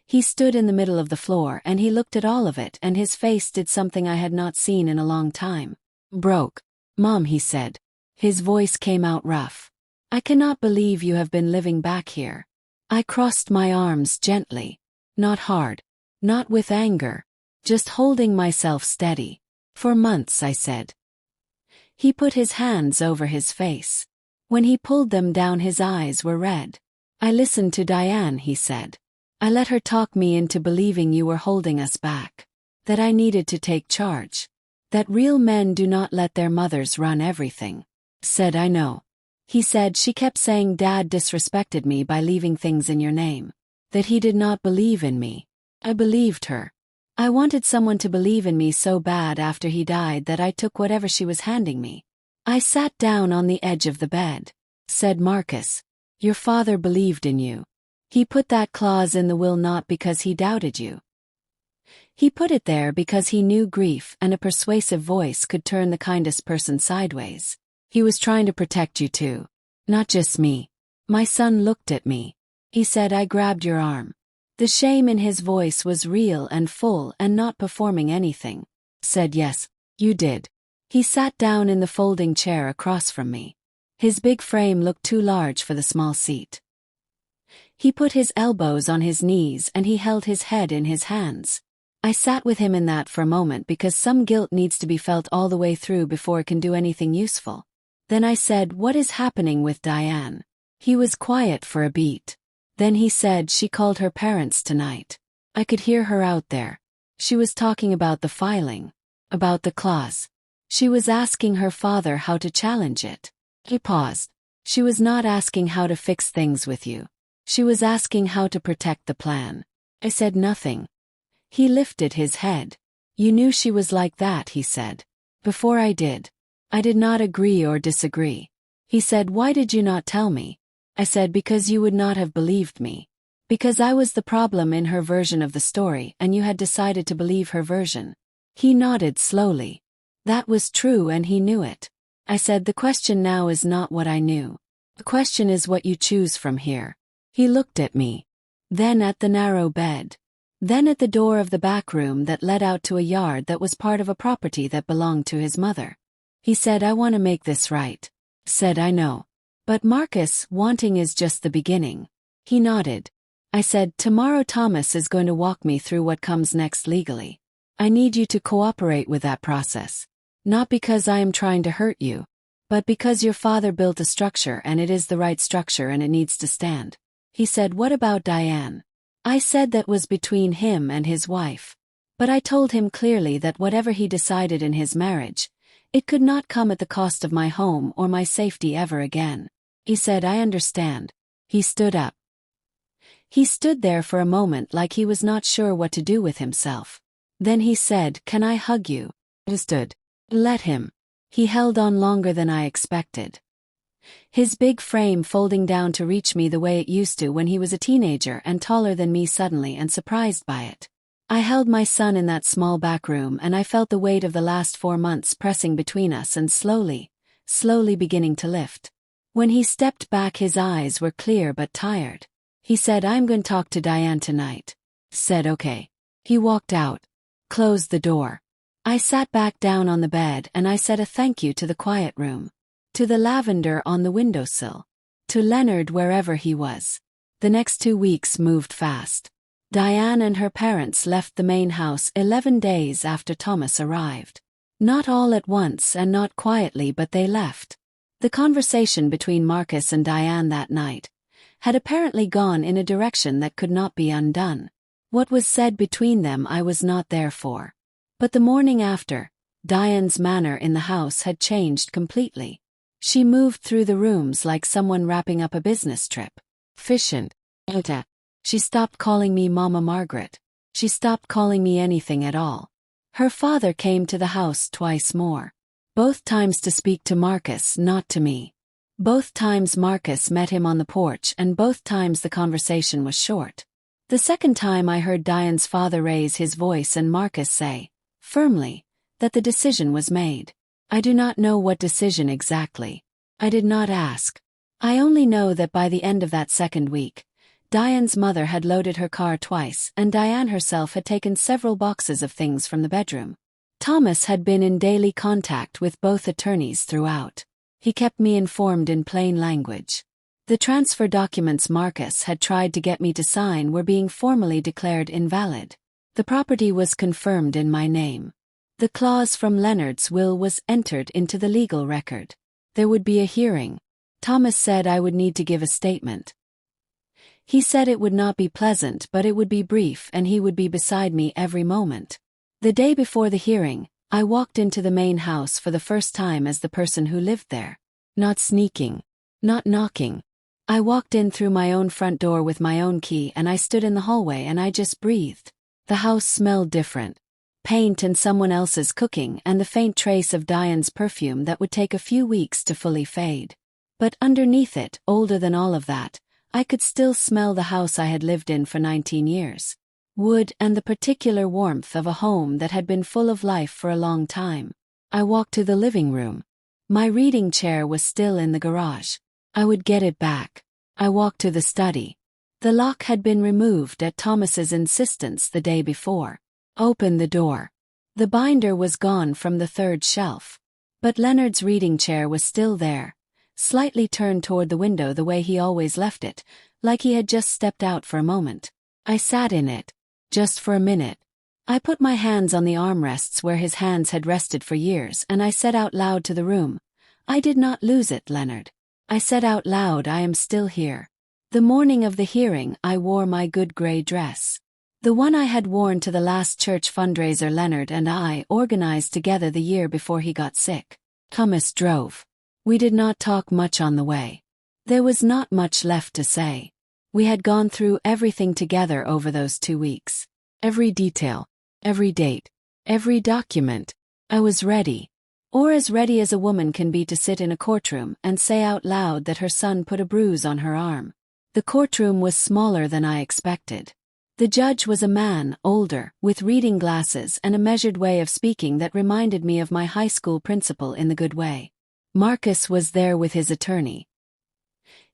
He stood in the middle of the floor and he looked at all of it, and his face did something I had not seen in a long time. Broke. Mom, he said. His voice came out rough. I cannot believe you have been living back here. I crossed my arms gently. Not hard. Not with anger. Just holding myself steady. For months, I said. He put his hands over his face. When he pulled them down, his eyes were red. I listened to Diane, he said. I let her talk me into believing you were holding us back. That I needed to take charge. That real men do not let their mothers run everything. Said, I know. He said, she kept saying Dad disrespected me by leaving things in your name. That he did not believe in me. I believed her. I wanted someone to believe in me so bad after he died that I took whatever she was handing me. I sat down on the edge of the bed. Said Marcus, your father believed in you. He put that clause in the will not because he doubted you. He put it there because he knew grief and a persuasive voice could turn the kindest person sideways. He was trying to protect you too. Not just me. My son looked at me. He said, I grabbed your arm. The shame in his voice was real and full and not performing anything. Said, yes, you did. He sat down in the folding chair across from me. His big frame looked too large for the small seat. He put his elbows on his knees and he held his head in his hands. I sat with him in that for a moment because some guilt needs to be felt all the way through before it can do anything useful. Then I said, what is happening with Diane? He was quiet for a beat. Then he said she called her parents tonight. I could hear her out there. She was talking about the filing. About the clause. She was asking her father how to challenge it. He paused. She was not asking how to fix things with you. She was asking how to protect the plan. I said nothing. He lifted his head. You knew she was like that, he said. Before I did. I did not agree or disagree. He said, why did you not tell me? I said, because you would not have believed me. Because I was the problem in her version of the story and you had decided to believe her version. He nodded slowly. That was true and he knew it. I said, the question now is not what I knew. The question is what you choose from here. He looked at me. Then at the narrow bed. Then at the door of the back room that led out to a yard that was part of a property that belonged to his mother. He said, I want to make this right. Said, I know. But Marcus, wanting is just the beginning. He nodded. I said, tomorrow Thomas is going to walk me through what comes next legally. I need you to cooperate with that process. Not because I am trying to hurt you, but because your father built a structure and it is the right structure and it needs to stand. He said, what about Diane? I said that was between him and his wife. But I told him clearly that whatever he decided in his marriage, it could not come at the cost of my home or my safety ever again. He said, "I understand." He stood up. He stood there for a moment like he was not sure what to do with himself. Then he said, "Can I hug you?" I stood. Let him. He held on longer than I expected. His big frame folding down to reach me the way it used to when he was a teenager and taller than me suddenly and surprised by it. I held my son in that small back room and I felt the weight of the last 4 months pressing between us and slowly beginning to lift. When he stepped back his eyes were clear but tired. He said, "I'm going to talk to Diane tonight." Said okay. He walked out. Closed the door. I sat back down on the bed and I said a thank you to the quiet room. To the lavender on the windowsill. To Leonard wherever he was. The next 2 weeks moved fast. Diane and her parents left the main house 11 days after Thomas arrived. Not all at once and not quietly, but they left. The conversation between Marcus and Diane that night had apparently gone in a direction that could not be undone. What was said between them I was not there for. But the morning after, Diane's manner in the house had changed completely. She moved through the rooms like someone wrapping up a business trip. Efficient. She stopped calling me Mama Margaret. She stopped calling me anything at all. Her father came to the house twice more. Both times to speak to Marcus, not to me. Both times Marcus met him on the porch and both times the conversation was short. The second time I heard Diane's father raise his voice and Marcus say, firmly, that the decision was made. I do not know what decision exactly. I did not ask. I only know that by the end of that second week, Diane's mother had loaded her car twice and Diane herself had taken several boxes of things from the bedroom. Thomas had been in daily contact with both attorneys throughout. He kept me informed in plain language. The transfer documents Marcus had tried to get me to sign were being formally declared invalid. The property was confirmed in my name. The clause from Leonard's will was entered into the legal record. There would be a hearing. Thomas said I would need to give a statement. He said it would not be pleasant, but it would be brief and he would be beside me every moment. The day before the hearing, I walked into the main house for the first time as the person who lived there. Not sneaking. Not knocking. I walked in through my own front door with my own key and I stood in the hallway and I just breathed. The house smelled different. Paint and someone else's cooking and the faint trace of Diane's perfume that would take a few weeks to fully fade. But underneath it, older than all of that, I could still smell the house I had lived in for 19 years. Wood and the particular warmth of a home that had been full of life for a long time. I walked to the living room. My reading chair was still in the garage. I would get it back. I walked to the study. The lock had been removed at Thomas's insistence the day before. Opened the door. The binder was gone from the third shelf. But Leonard's reading chair was still there, slightly turned toward the window the way he always left it, like he had just stepped out for a moment. I sat in it. Just for a minute. I put my hands on the armrests where his hands had rested for years and I said out loud to the room, "I did not lose it, Leonard." I said out loud, "I am still here." The morning of the hearing I wore my good gray dress. The one I had worn to the last church fundraiser Leonard and I organized together the year before he got sick. Thomas drove. We did not talk much on the way. There was not much left to say. We had gone through everything together over those 2 weeks. Every detail, every date, every document. I was ready. Or as ready as a woman can be to sit in a courtroom and say out loud that her son put a bruise on her arm. The courtroom was smaller than I expected. The judge was a man, older, with reading glasses and a measured way of speaking that reminded me of my high school principal in the good way. Marcus was there with his attorney.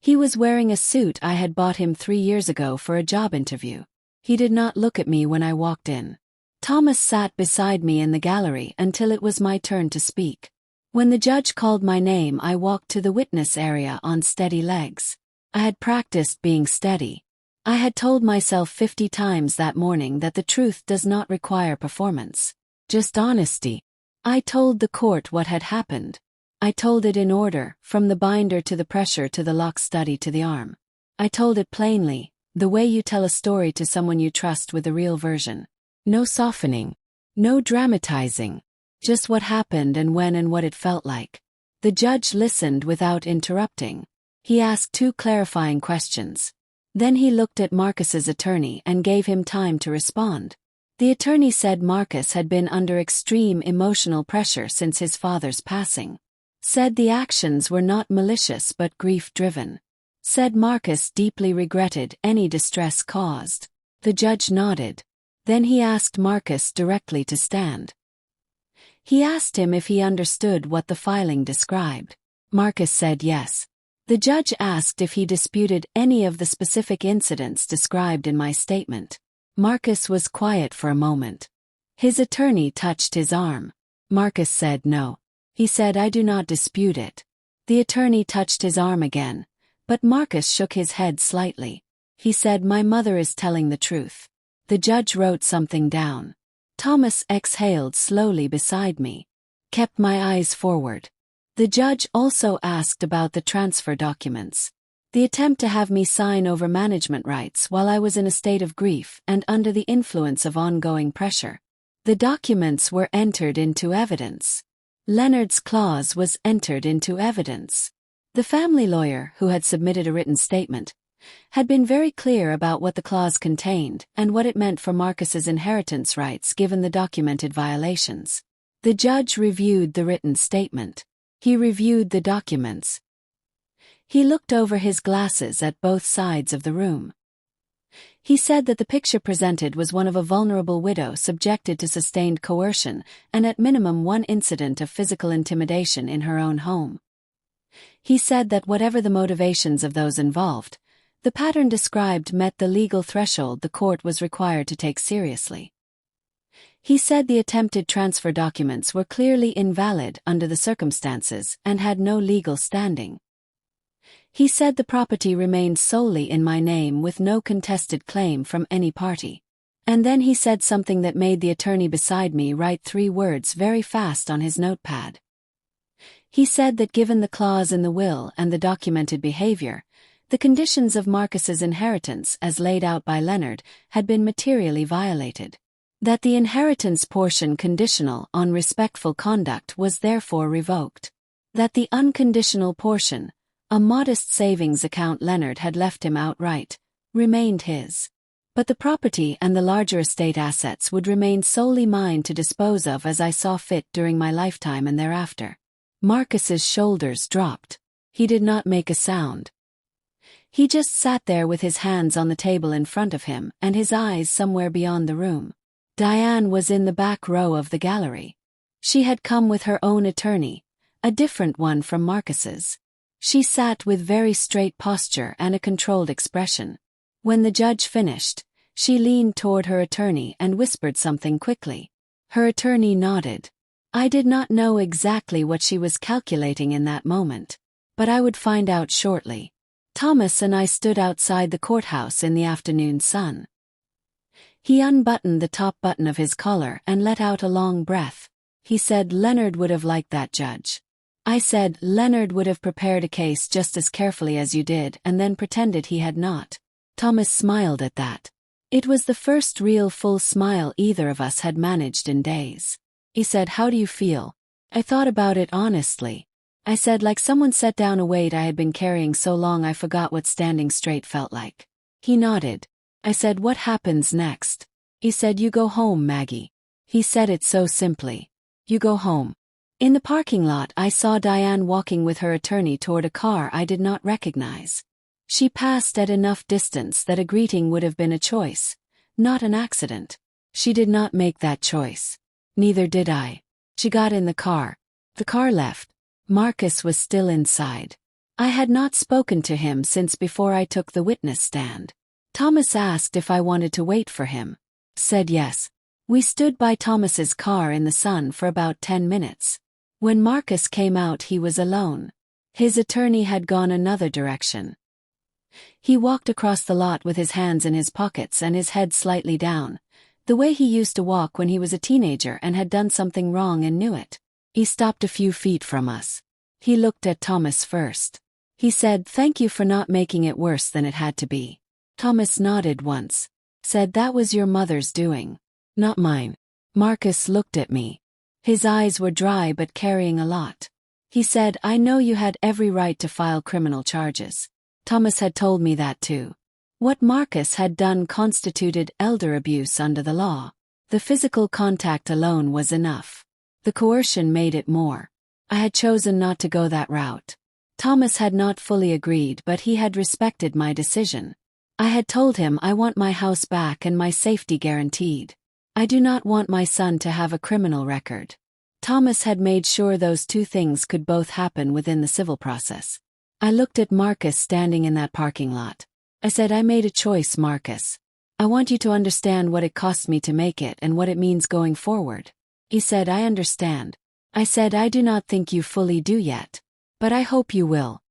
He was wearing a suit I had bought him 3 years ago for a job interview. He did not look at me when I walked in. Thomas sat beside me in the gallery until it was my turn to speak. When the judge called my name, I walked to the witness area on steady legs. I had practiced being steady. I had told myself 50 times that morning that the truth does not require performance, just honesty. I told the court what had happened. I told it in order, from the binder to the pressure to the lock study to the arm. I told it plainly, the way you tell a story to someone you trust with the real version. No softening. No dramatizing. Just what happened and when and what it felt like. The judge listened without interrupting. He asked 2 clarifying questions. Then he looked at Marcus's attorney and gave him time to respond. The attorney said Marcus had been under extreme emotional pressure since his father's passing. Said the actions were not malicious but grief-driven. Said Marcus deeply regretted any distress caused. The judge nodded. Then he asked Marcus directly to stand. He asked him if he understood what the filing described. Marcus said yes. The judge asked if he disputed any of the specific incidents described in my statement. Marcus was quiet for a moment. His attorney touched his arm. Marcus said no. He said, "I do not dispute it." The attorney touched his arm again, but Marcus shook his head slightly. He said, "My mother is telling the truth." The judge wrote something down. Thomas exhaled slowly beside me. Kept my eyes forward. The judge also asked about the transfer documents. The attempt to have me sign over management rights while I was in a state of grief and under the influence of ongoing pressure. The documents were entered into evidence. Leonard's clause was entered into evidence. The family lawyer, who had submitted a written statement, had been very clear about what the clause contained and what it meant for Marcus's inheritance rights given the documented violations. The judge reviewed the written statement. He reviewed the documents. He looked over his glasses at both sides of the room. He said that the picture presented was one of a vulnerable widow subjected to sustained coercion and at minimum 1 incident of physical intimidation in her own home. He said that whatever the motivations of those involved, the pattern described met the legal threshold the court was required to take seriously. He said the attempted transfer documents were clearly invalid under the circumstances and had no legal standing. He said the property remained solely in my name with no contested claim from any party. And then he said something that made the attorney beside me write 3 words very fast on his notepad. He said that given the clause in the will and the documented behavior, the conditions of Marcus's inheritance as laid out by Leonard had been materially violated. That the inheritance portion conditional on respectful conduct was therefore revoked. That the unconditional portion, a modest savings account Leonard had left him outright, remained his. But the property and the larger estate assets would remain solely mine to dispose of as I saw fit during my lifetime and thereafter. Marcus's shoulders dropped. He did not make a sound. He just sat there with his hands on the table in front of him and his eyes somewhere beyond the room. Diane was in the back row of the gallery. She had come with her own attorney, a different one from Marcus's. She sat with very straight posture and a controlled expression. When the judge finished, she leaned toward her attorney and whispered something quickly. Her attorney nodded. I did not know exactly what she was calculating in that moment, but I would find out shortly. Thomas and I stood outside the courthouse in the afternoon sun. He unbuttoned the top button of his collar and let out a long breath. He said Leonard would have liked that, Judge. I said Leonard would have prepared a case just as carefully as you did and then pretended he had not. Thomas smiled at that. It was the first real full smile either of us had managed in days. He said, "How do you feel?" I thought about it honestly. I said, like someone set down a weight I had been carrying so long I forgot what standing straight felt like. He nodded. I said, "What happens next?" He said, "You go home, Maggie." He said it so simply. You go home. In the parking lot I saw Diane walking with her attorney toward a car I did not recognize. She passed at enough distance that a greeting would have been a choice, not an accident. She did not make that choice. Neither did I. She got in the car. The car left. Marcus was still inside. I had not spoken to him since before I took the witness stand. Thomas asked if I wanted to wait for him. Said yes. We stood by Thomas's car in the sun for about 10 minutes. When Marcus came out he was alone. His attorney had gone another direction. He walked across the lot with his hands in his pockets and his head slightly down, the way he used to walk when he was a teenager and had done something wrong and knew it. He stopped a few feet from us. He looked at Thomas first. He said, "Thank you for not making it worse than it had to be." Thomas nodded once. Said, "That was your mother's doing." Not mine. Marcus looked at me. His eyes were dry but carrying a lot. He said, I know you had every right to file criminal charges. Thomas had told me that too. What Marcus had done constituted elder abuse under the law. The physical contact alone was enough. The coercion made it more. I had chosen not to go that route. Thomas had not fully agreed, but he had respected my decision. I had told him I want my house back and my safety guaranteed. I do not want my son to have a criminal record. Thomas had made sure those two things could both happen within the civil process. I looked at Marcus standing in that parking lot. I said, I made a choice, Marcus. I want you to understand what it cost me to make it and what it means going forward. He said, I understand. I said, I do not think you fully do yet. But I hope you will.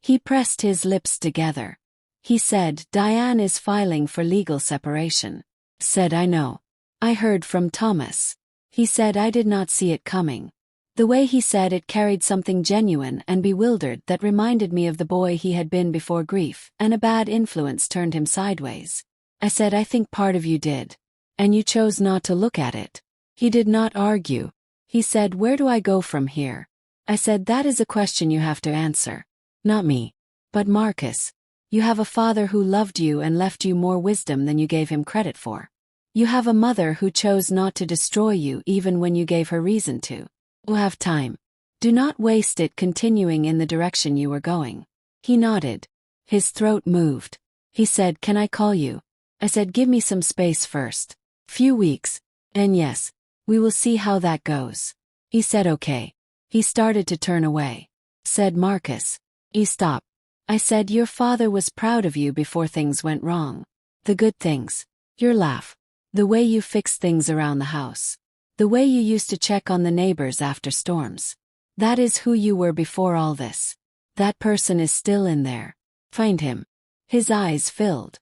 He pressed his lips together. He said, Diane is filing for legal separation. Said, I know. I heard from Thomas. He said, I did not see it coming. The way he said it carried something genuine and bewildered that reminded me of the boy he had been before grief, and a bad influence turned him sideways. I said, I think part of you did. And you chose not to look at it. He did not argue. He said, where do I go from here? I said, that is a question you have to answer. Not me. But Marcus. You have a father who loved you and left you more wisdom than you gave him credit for. You have a mother who chose not to destroy you even when you gave her reason to. You have time. Do not waste it continuing in the direction you were going. He nodded. His throat moved. He said, can I call you? I said, give me some space first. Few weeks. And yes, we will see how that goes. He said, okay. He started to turn away. Said Marcus. He stopped. I said, your father was proud of you before things went wrong. The good things. Your laugh. The way you fixed things around the house. The way you used to check on the neighbors after storms. That is who you were before all this. That person is still in there. Find him. His eyes filled.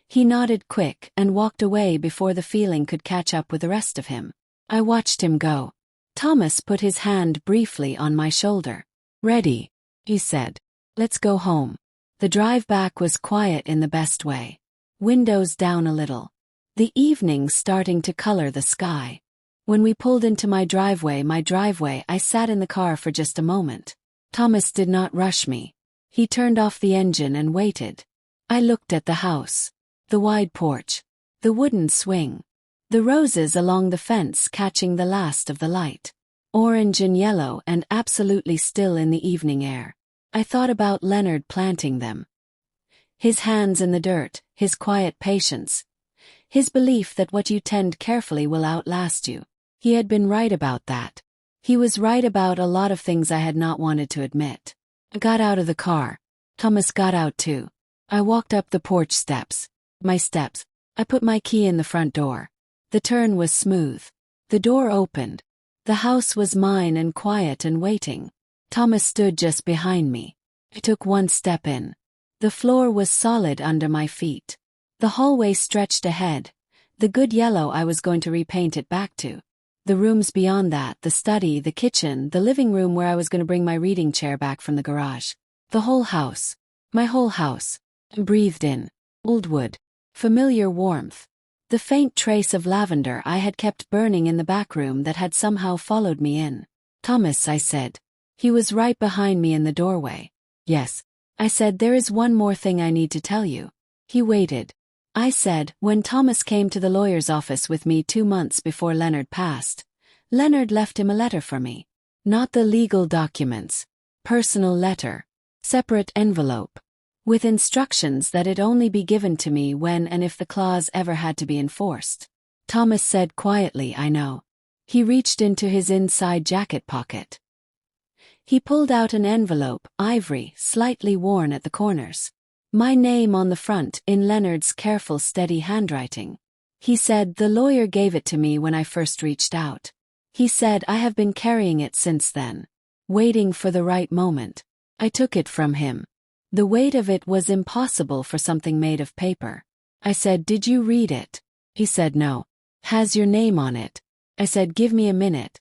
He nodded quick and walked away before the feeling could catch up with the rest of him. I watched him go. Thomas put his hand briefly on my shoulder. Ready, he said. Let's go home. The drive back was quiet in the best way. Windows down a little. The evening starting to color the sky. When we pulled into my driveway, I sat in the car for just a moment. Thomas did not rush me. He turned off the engine and waited. I looked at the house. The wide porch. The wooden swing. The roses along the fence catching the last of the light. Orange and yellow and absolutely still in the evening air. I thought about Leonard planting them. His hands in the dirt, his quiet patience. His belief that what you tend carefully will outlast you. He had been right about that. He was right about a lot of things I had not wanted to admit. I got out of the car. Thomas got out too. I walked up the porch steps. My steps. I put my key in the front door. The turn was smooth. The door opened. The house was mine and quiet and waiting. Thomas stood just behind me. I took one step in. The floor was solid under my feet. The hallway stretched ahead. The good yellow I was going to repaint it back to. The rooms beyond that, the study, the kitchen, the living room where I was going to bring my reading chair back from the garage. The whole house. My whole house. I breathed in. Old wood. Familiar warmth. The faint trace of lavender I had kept burning in the back room that had somehow followed me in. Thomas, I said. He was right behind me in the doorway. Yes. I said, there is one more thing I need to tell you. He waited. I said, when Thomas came to the lawyer's office with me 2 months before Leonard passed, Leonard left him a letter for me. Not the legal documents. Personal letter. Separate envelope. With instructions that it only be given to me when and if the clause ever had to be enforced. Thomas said quietly, I know. He reached into his inside jacket pocket. He pulled out an envelope, ivory, slightly worn at the corners. My name on the front in Leonard's careful, steady handwriting. He said, the lawyer gave it to me when I first reached out. He said, I have been carrying it since then. Waiting for the right moment. I took it from him. The weight of it was impossible for something made of paper. I said, did you read it? He said, no. Has your name on it? I said, give me a minute.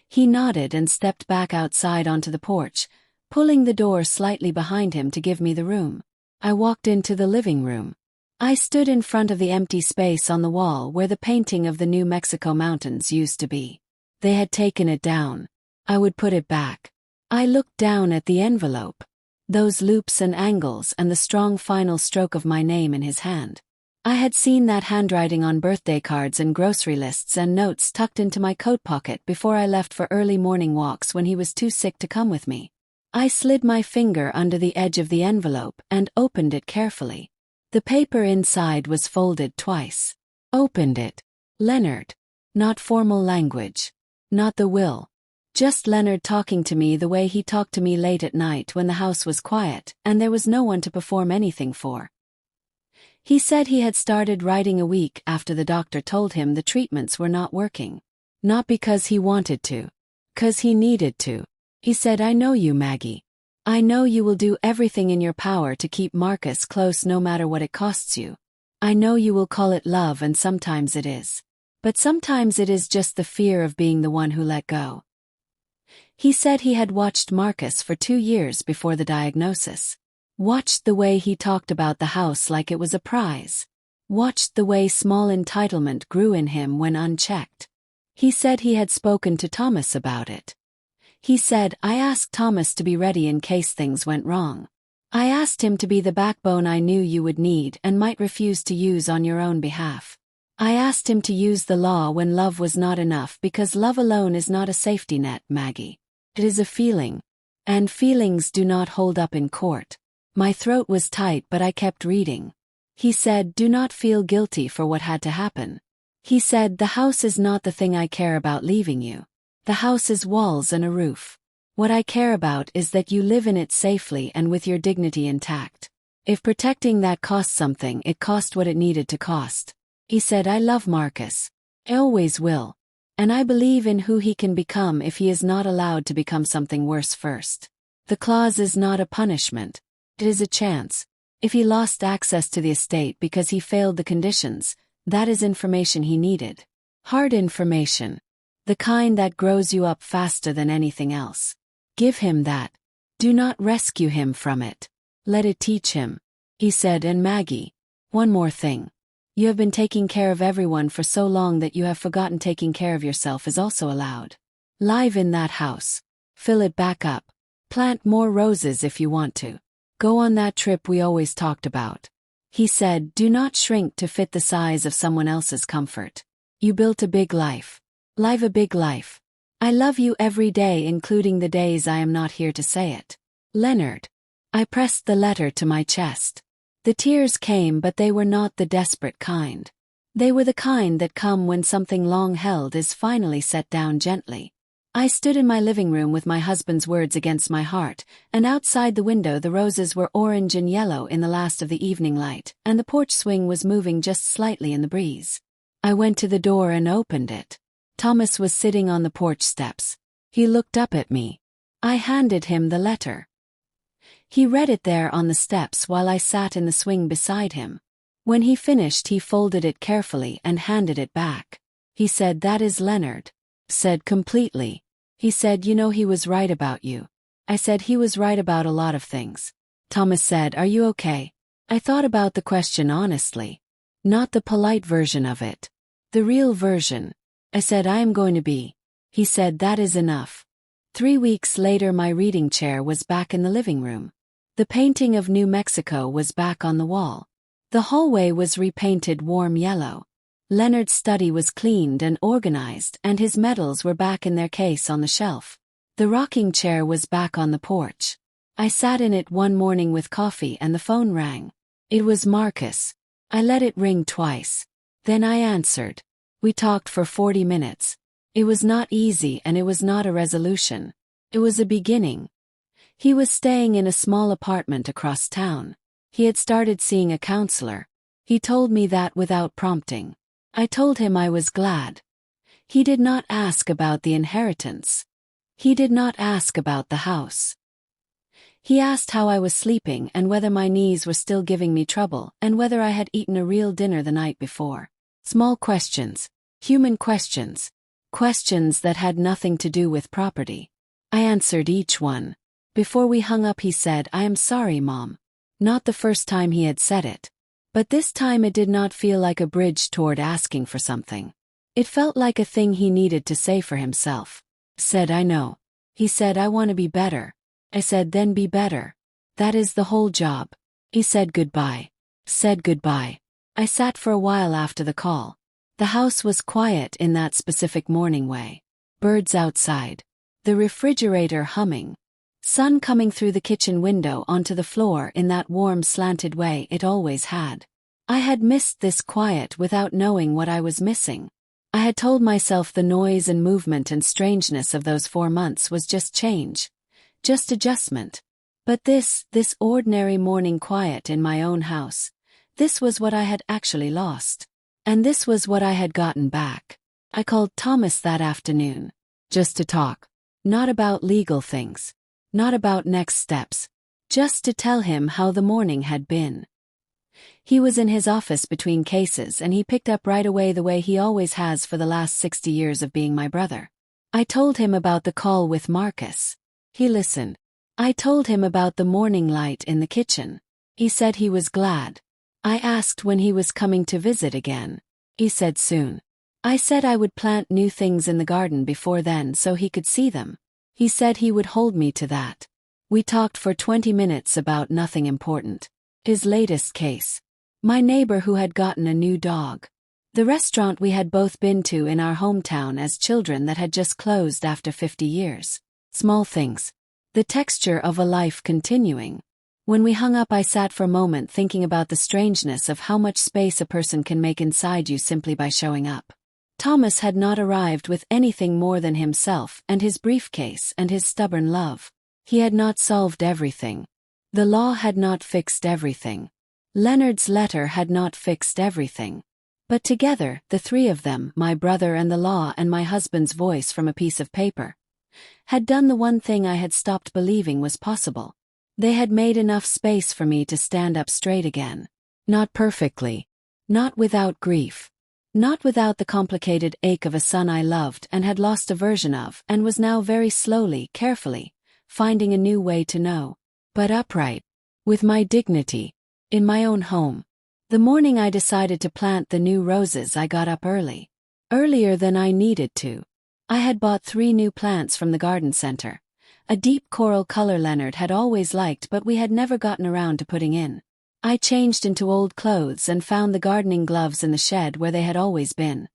He nodded and stepped back outside onto the porch, pulling the door slightly behind him to give me the room. I walked into the living room. I stood in front of the empty space on the wall where the painting of the New Mexico mountains used to be. They had taken it down. I would put it back. I looked down at the envelope. Those loops and angles and the strong final stroke of my name in his hand. I had seen that handwriting on birthday cards and grocery lists and notes tucked into my coat pocket before I left for early morning walks when he was too sick to come with me. I slid my finger under the edge of the envelope and opened it carefully. The paper inside was folded twice. Opened it. Leonard. Not formal language. Not the will. Just Leonard talking to me the way he talked to me late at night when the house was quiet and there was no one to perform anything for. He said he had started writing a week after the doctor told him the treatments were not working. Not because he wanted to. 'Cause he needed to. He said, I know you, Maggie. I know you will do everything in your power to keep Marcus close no matter what it costs you. I know you will call it love and sometimes it is. But sometimes it is just the fear of being the one who let go. He said he had watched Marcus for 2 years before the diagnosis. Watched the way he talked about the house like it was a prize. Watched the way small entitlement grew in him when unchecked. He said he had spoken to Thomas about it. He said, I asked Thomas to be ready in case things went wrong. I asked him to be the backbone I knew you would need and might refuse to use on your own behalf. I asked him to use the law when love was not enough because love alone is not a safety net, Maggie. It is a feeling. And feelings do not hold up in court. My throat was tight but I kept reading. He said, do not feel guilty for what had to happen. He said, the house is not the thing I care about leaving you. The house is walls and a roof. What I care about is that you live in it safely and with your dignity intact. If protecting that cost something, it cost what it needed to cost. He said, I love Marcus. I always will. And I believe in who he can become if he is not allowed to become something worse first. The clause is not a punishment. It is a chance. If he lost access to the estate because he failed the conditions, that is information he needed. Hard information. The kind that grows you up faster than anything else. Give him that. Do not rescue him from it. Let it teach him. He said, and Maggie, one more thing. You have been taking care of everyone for so long that you have forgotten taking care of yourself is also allowed. Live in that house. Fill it back up. Plant more roses if you want to. Go on that trip we always talked about. He said, do not shrink to fit the size of someone else's comfort. You built a big life. Live a big life. I love you every day including the days I am not here to say it. Leonard. I pressed the letter to my chest. The tears came but they were not the desperate kind. They were the kind that come when something long held is finally set down gently. I stood in my living room with my husband's words against my heart, and outside the window the roses were orange and yellow in the last of the evening light, and the porch swing was moving just slightly in the breeze. I went to the door and opened it. Thomas was sitting on the porch steps. He looked up at me. I handed him the letter. He read it there on the steps while I sat in the swing beside him. When he finished he folded it carefully and handed it back. He said, that is Leonard. Said completely. He said, you know he was right about you. I said he was right about a lot of things. Thomas said, are you okay? I thought about the question honestly. Not the polite version of it. The real version. I said, I am going to be. He said, that is enough. 3 weeks later my reading chair was back in the living room. The painting of New Mexico was back on the wall. The hallway was repainted warm yellow. Leonard's study was cleaned and organized and his medals were back in their case on the shelf. The rocking chair was back on the porch. I sat in it one morning with coffee and the phone rang. It was Marcus. I let it ring twice. Then I answered. We talked for 40 minutes. It was not easy and it was not a resolution. It was a beginning. He was staying in a small apartment across town. He had started seeing a counselor. He told me that without prompting. I told him I was glad. He did not ask about the inheritance. He did not ask about the house. He asked how I was sleeping and whether my knees were still giving me trouble and whether I had eaten a real dinner the night before. Small questions. Human questions. Questions that had nothing to do with property. I answered each one. Before we hung up he said, I am sorry, Mom. Not the first time he had said it. But this time it did not feel like a bridge toward asking for something. It felt like a thing he needed to say for himself. Said, I know. He said, I want to be better. I said, then be better. That is the whole job. He said goodbye. Said goodbye. I sat for a while after the call. The house was quiet in that specific morning way. Birds outside. The refrigerator humming. Sun coming through the kitchen window onto the floor in that warm slanted way it always had. I had missed this quiet without knowing what I was missing. I had told myself the noise and movement and strangeness of those 4 months was just change. Just adjustment. But this ordinary morning quiet in my own house, this was what I had actually lost. And this was what I had gotten back. I called Thomas that afternoon. Just to talk. Not about legal things. Not about next steps. Just to tell him how the morning had been. He was in his office between cases and he picked up right away the way he always has for the last 60 years of being my brother. I told him about the call with Marcus. He listened. I told him about the morning light in the kitchen. He said he was glad. I asked when he was coming to visit again. He said soon. I said I would plant new things in the garden before then so he could see them. He said he would hold me to that. We talked for 20 minutes about nothing important. His latest case. My neighbor who had gotten a new dog. The restaurant we had both been to in our hometown as children that had just closed after 50 years. Small things. The texture of a life continuing. When we hung up I sat for a moment thinking about the strangeness of how much space a person can make inside you simply by showing up. Thomas had not arrived with anything more than himself and his briefcase and his stubborn love. He had not solved everything. The law had not fixed everything. Leonard's letter had not fixed everything. But together, the three of them, my brother and the law and my husband's voice from a piece of paper, had done the one thing I had stopped believing was possible. They had made enough space for me to stand up straight again. Not perfectly. Not without grief. Not without the complicated ache of a son I loved and had lost a version of and was now very slowly, carefully, finding a new way to know. But upright. With my dignity. In my own home. The morning I decided to plant the new roses I got up early. Earlier than I needed to. I had bought 3 new plants from the garden center. A deep coral color Leonard had always liked but we had never gotten around to putting in. I changed into old clothes and found the gardening gloves in the shed where they had always been.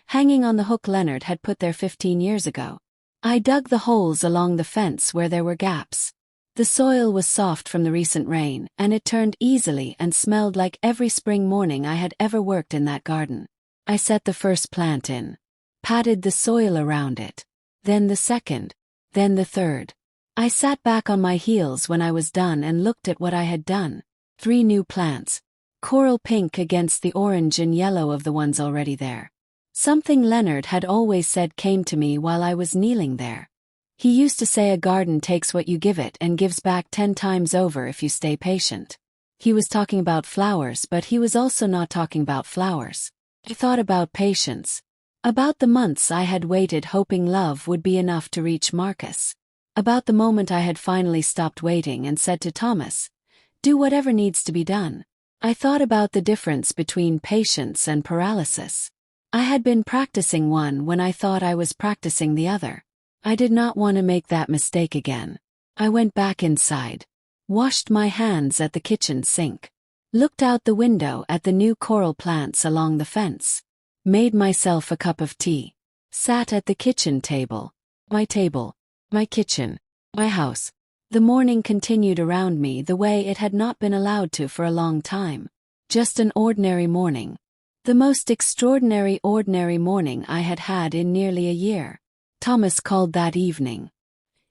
Hanging on the hook Leonard had put there 15 years ago. I dug the holes along the fence where there were gaps. The soil was soft from the recent rain, and it turned easily and smelled like every spring morning I had ever worked in that garden. I set the first plant in. Patted the soil around it. Then the second. Then the third. I sat back on my heels when I was done and looked at what I had done. 3 new plants. Coral pink against the orange and yellow of the ones already there. Something Leonard had always said came to me while I was kneeling there. He used to say a garden takes what you give it and gives back 10 times over if you stay patient. He was talking about flowers, but he was also not talking about flowers. I thought about patience. About the months I had waited hoping love would be enough to reach Marcus. About the moment I had finally stopped waiting and said to Thomas, do whatever needs to be done. I thought about the difference between patience and paralysis. I had been practicing one when I thought I was practicing the other. I did not want to make that mistake again. I went back inside. Washed my hands at the kitchen sink. Looked out the window at the new coral plants along the fence. Made myself a cup of tea. Sat at the kitchen table. My kitchen. My house. The morning continued around me the way it had not been allowed to for a long time. Just an ordinary morning. The most extraordinary ordinary morning I had had in nearly a year. Thomas called that evening.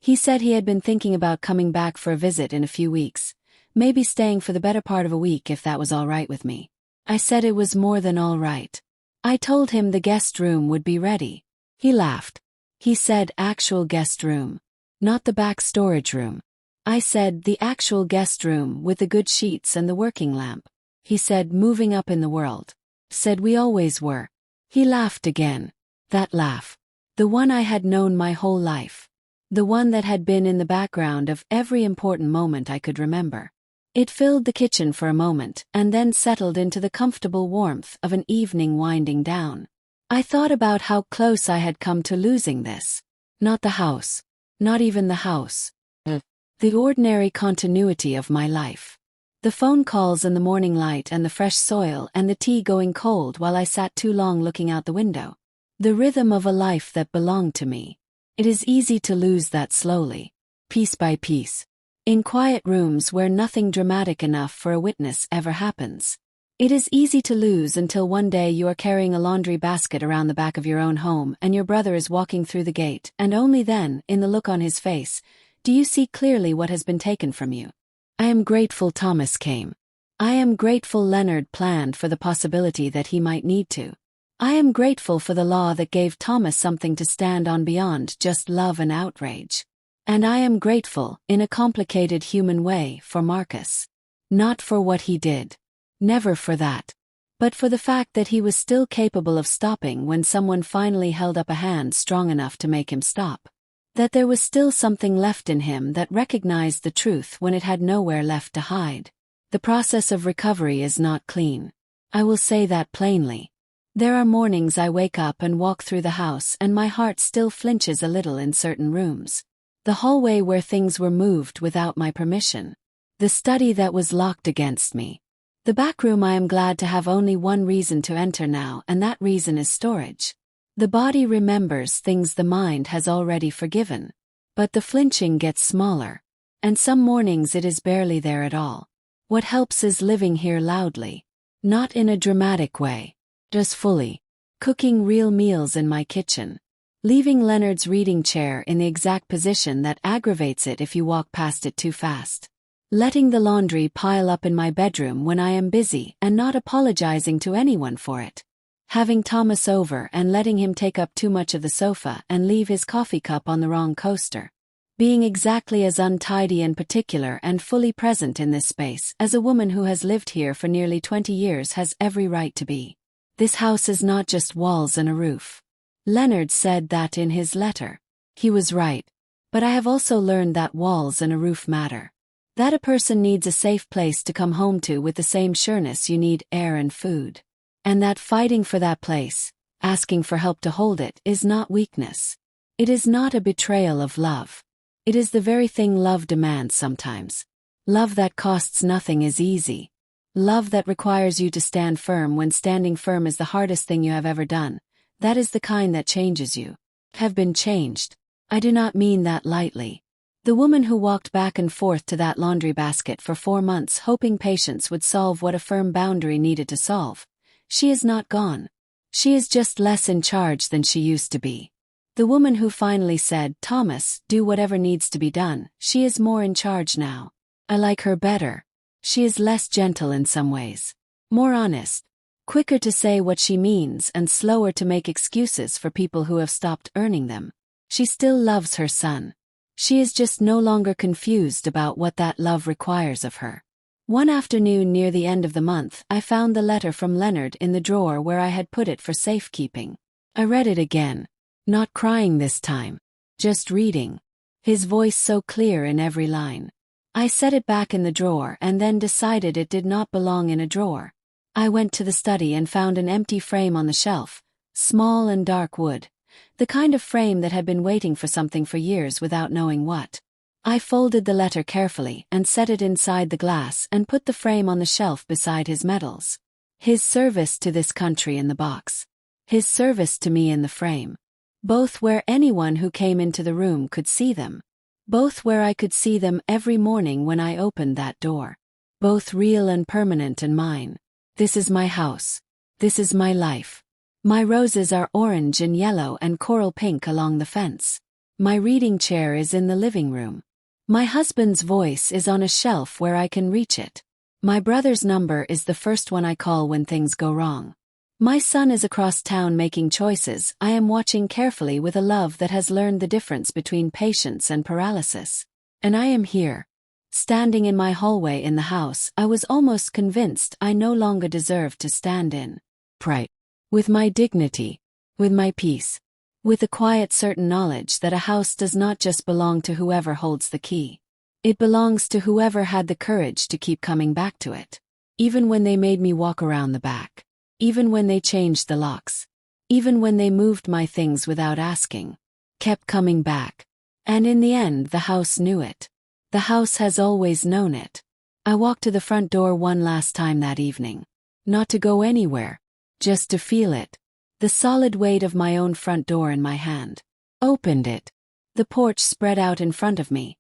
He said he had been thinking about coming back for a visit in a few weeks, maybe staying for the better part of a week if that was all right with me. I said it was more than all right. I told him the guest room would be ready. He laughed. He said actual guest room. Not the back storage room. I said the actual guest room with the good sheets and the working lamp. He said moving up in the world. Said we always were. He laughed again. That laugh. The one I had known my whole life. The one that had been in the background of every important moment I could remember. It filled the kitchen for a moment and then settled into the comfortable warmth of an evening winding down. I thought about how close I had come to losing this. Not the house. Not even the house. The ordinary continuity of my life. The phone calls and the morning light and the fresh soil and the tea going cold while I sat too long looking out the window. The rhythm of a life that belonged to me. It is easy to lose that slowly, piece by piece, in quiet rooms where nothing dramatic enough for a witness ever happens. It is easy to lose until one day you are carrying a laundry basket around the back of your own home and your brother is walking through the gate, and only then, in the look on his face, do you see clearly what has been taken from you. I am grateful Thomas came. I am grateful Leonard planned for the possibility that he might need to. I am grateful for the law that gave Thomas something to stand on beyond just love and outrage. And I am grateful, in a complicated human way, for Marcus. Not for what he did. Never for that. But for the fact that he was still capable of stopping when someone finally held up a hand strong enough to make him stop. That there was still something left in him that recognized the truth when it had nowhere left to hide. The process of recovery is not clean. I will say that plainly. There are mornings I wake up and walk through the house and my heart still flinches a little in certain rooms. The hallway where things were moved without my permission. The study that was locked against me. The back room I am glad to have only one reason to enter now, and that reason is storage. The body remembers things the mind has already forgiven. But the flinching gets smaller. And some mornings it is barely there at all. What helps is living here loudly. Not in a dramatic way. Just fully. Cooking real meals in my kitchen. Leaving Leonard's reading chair in the exact position that aggravates it if you walk past it too fast. Letting the laundry pile up in my bedroom when I am busy and not apologizing to anyone for it. Having Thomas over and letting him take up too much of the sofa and leave his coffee cup on the wrong coaster. Being exactly as untidy and particular and fully present in this space as a woman who has lived here for nearly 20 years has every right to be. This house is not just walls and a roof. Leonard said that in his letter. He was right. But I have also learned that walls and a roof matter. That a person needs a safe place to come home to with the same sureness you need air and food. And that fighting for that place, asking for help to hold it, is not weakness. It is not a betrayal of love. It is the very thing love demands sometimes. Love that costs nothing is easy. Love that requires you to stand firm when standing firm is the hardest thing you have ever done. That is the kind that changes you. Have been changed. I do not mean that lightly. The woman who walked back and forth to that laundry basket for 4 months hoping patience would solve what a firm boundary needed to solve. She is not gone. She is just less in charge than she used to be. The woman who finally said, "Thomas, do whatever needs to be done," she is more in charge now. I like her better. She is less gentle in some ways. More honest. Quicker to say what she means and slower to make excuses for people who have stopped earning them. She still loves her son. She is just no longer confused about what that love requires of her. One afternoon near the end of the month, I found the letter from Leonard in the drawer where I had put it for safekeeping. I read it again. Not crying this time. Just reading. His voice so clear in every line. I set it back in the drawer and then decided it did not belong in a drawer. I went to the study and found an empty frame on the shelf. Small and dark wood. The kind of frame that had been waiting for something for years without knowing what. I folded the letter carefully and set it inside the glass and put the frame on the shelf beside his medals. His service to this country in the box. His service to me in the frame. Both where anyone who came into the room could see them. Both where I could see them every morning when I opened that door. Both real and permanent and mine. This is my house. This is my life. My roses are orange and yellow and coral pink along the fence. My reading chair is in the living room. My husband's voice is on a shelf where I can reach it. My brother's number is the first one I call when things go wrong. My son is across town making choices I am watching carefully with a love that has learned the difference between patience and paralysis. And I am here. Standing in my hallway in the house I was almost convinced I no longer deserved to stand in. Right. With my dignity. With my peace. With the quiet certain knowledge that a house does not just belong to whoever holds the key. It belongs to whoever had the courage to keep coming back to it. Even when they made me walk around the back. Even when they changed the locks. Even when they moved my things without asking. Kept coming back. And in the end, the house knew it. The house has always known it. I walked to the front door one last time that evening. Not to go anywhere. Just to feel it. The solid weight of my own front door in my hand. Opened it. The porch spread out in front of me.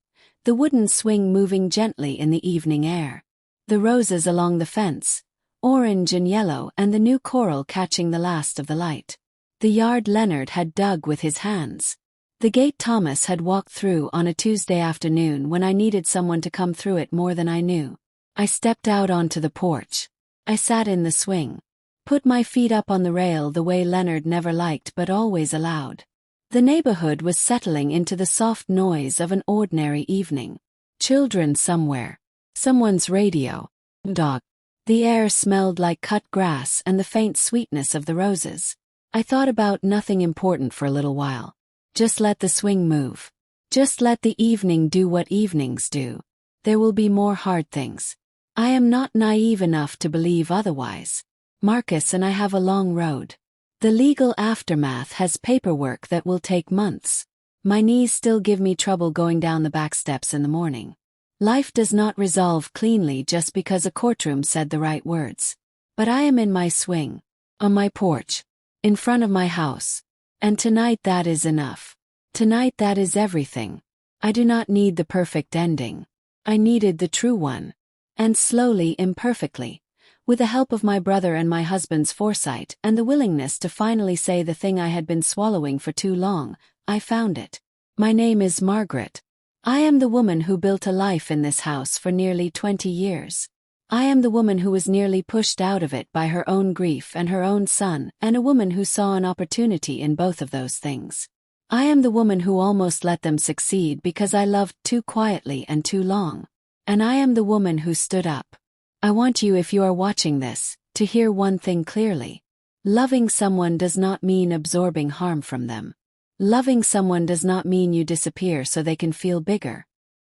The wooden swing moving gently in the evening air. The roses along the fence, orange and yellow, and the new coral catching the last of the light. The yard Leonard had dug with his hands. The gate Thomas had walked through on a Tuesday afternoon when I needed someone to come through it more than I knew. I stepped out onto the porch. I sat in the swing. Put my feet up on the rail the way Leonard never liked but always allowed. The neighborhood was settling into the soft noise of an ordinary evening. Children somewhere. Someone's radio. Dog. The air smelled like cut grass and the faint sweetness of the roses. I thought about nothing important for a little while. Just let the swing move. Just let the evening do what evenings do. There will be more hard things. I am not naive enough to believe otherwise. Marcus and I have a long road. The legal aftermath has paperwork that will take months. My knees still give me trouble going down the back steps in the morning. Life does not resolve cleanly just because a courtroom said the right words. But I am in my swing. On my porch. In front of my house. And tonight that is enough. Tonight that is everything. I do not need the perfect ending. I needed the true one. And slowly, imperfectly. With the help of my brother and my husband's foresight and the willingness to finally say the thing I had been swallowing for too long, I found it. My name is Margaret. I am the woman who built a life in this house for nearly 20 years. I am the woman who was nearly pushed out of it by her own grief and her own son, and a woman who saw an opportunity in both of those things. I am the woman who almost let them succeed because I loved too quietly and too long. And I am the woman who stood up. I want you, if you are watching this, to hear one thing clearly. Loving someone does not mean absorbing harm from them. Loving someone does not mean you disappear so they can feel bigger.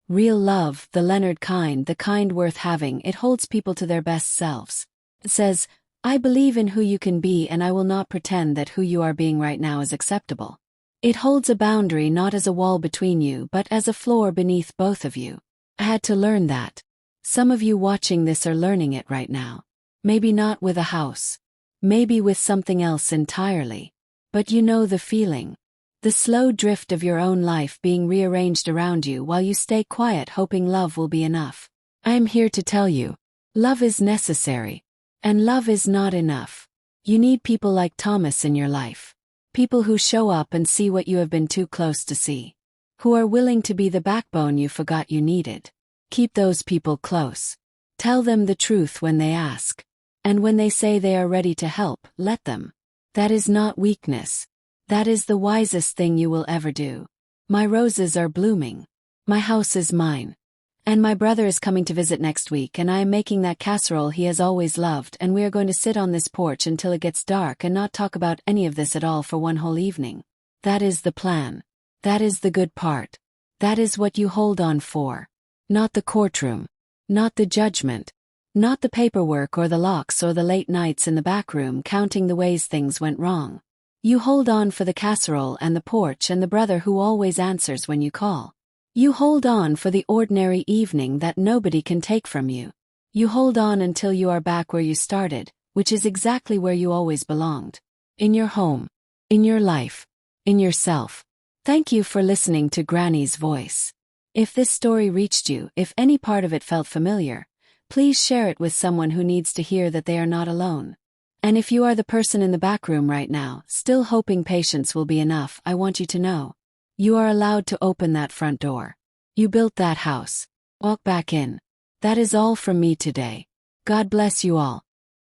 Real love, the Leonard kind, the kind worth having, it holds people to their best selves. It says, I believe in who you can be and I will not pretend that who you are being right now is acceptable. It holds a boundary not as a wall between you but as a floor beneath both of you. I had to learn that. Some of you watching this are learning it right now. Maybe not with a house. Maybe with something else entirely. But you know the feeling. The slow drift of your own life being rearranged around you while you stay quiet hoping love will be enough. I am here to tell you. Love is necessary. And love is not enough. You need people like Thomas in your life. People who show up and see what you have been too close to see. Who are willing to be the backbone you forgot you needed. Keep those people close. Tell them the truth when they ask. And when they say they are ready to help, let them. That is not weakness. That is the wisest thing you will ever do. My roses are blooming. My house is mine. And my brother is coming to visit next week and I am making that casserole he has always loved and we are going to sit on this porch until it gets dark and not talk about any of this at all for one whole evening. That is the plan. That is the good part. That is what you hold on for. Not the courtroom. Not the judgment. Not the paperwork or the locks or the late nights in the back room counting the ways things went wrong. You hold on for the casserole and the porch and the brother who always answers when you call. You hold on for the ordinary evening that nobody can take from you. You hold on until you are back where you started, which is exactly where you always belonged. In your home. In your life. In yourself. Thank you for listening to Granny's Voice. If this story reached you, if any part of it felt familiar, please share it with someone who needs to hear that they are not alone. And if you are the person in the back room right now, still hoping patience will be enough, I want you to know. You are allowed to open that front door. You built that house. Walk back in. That is all from me today. God bless you all.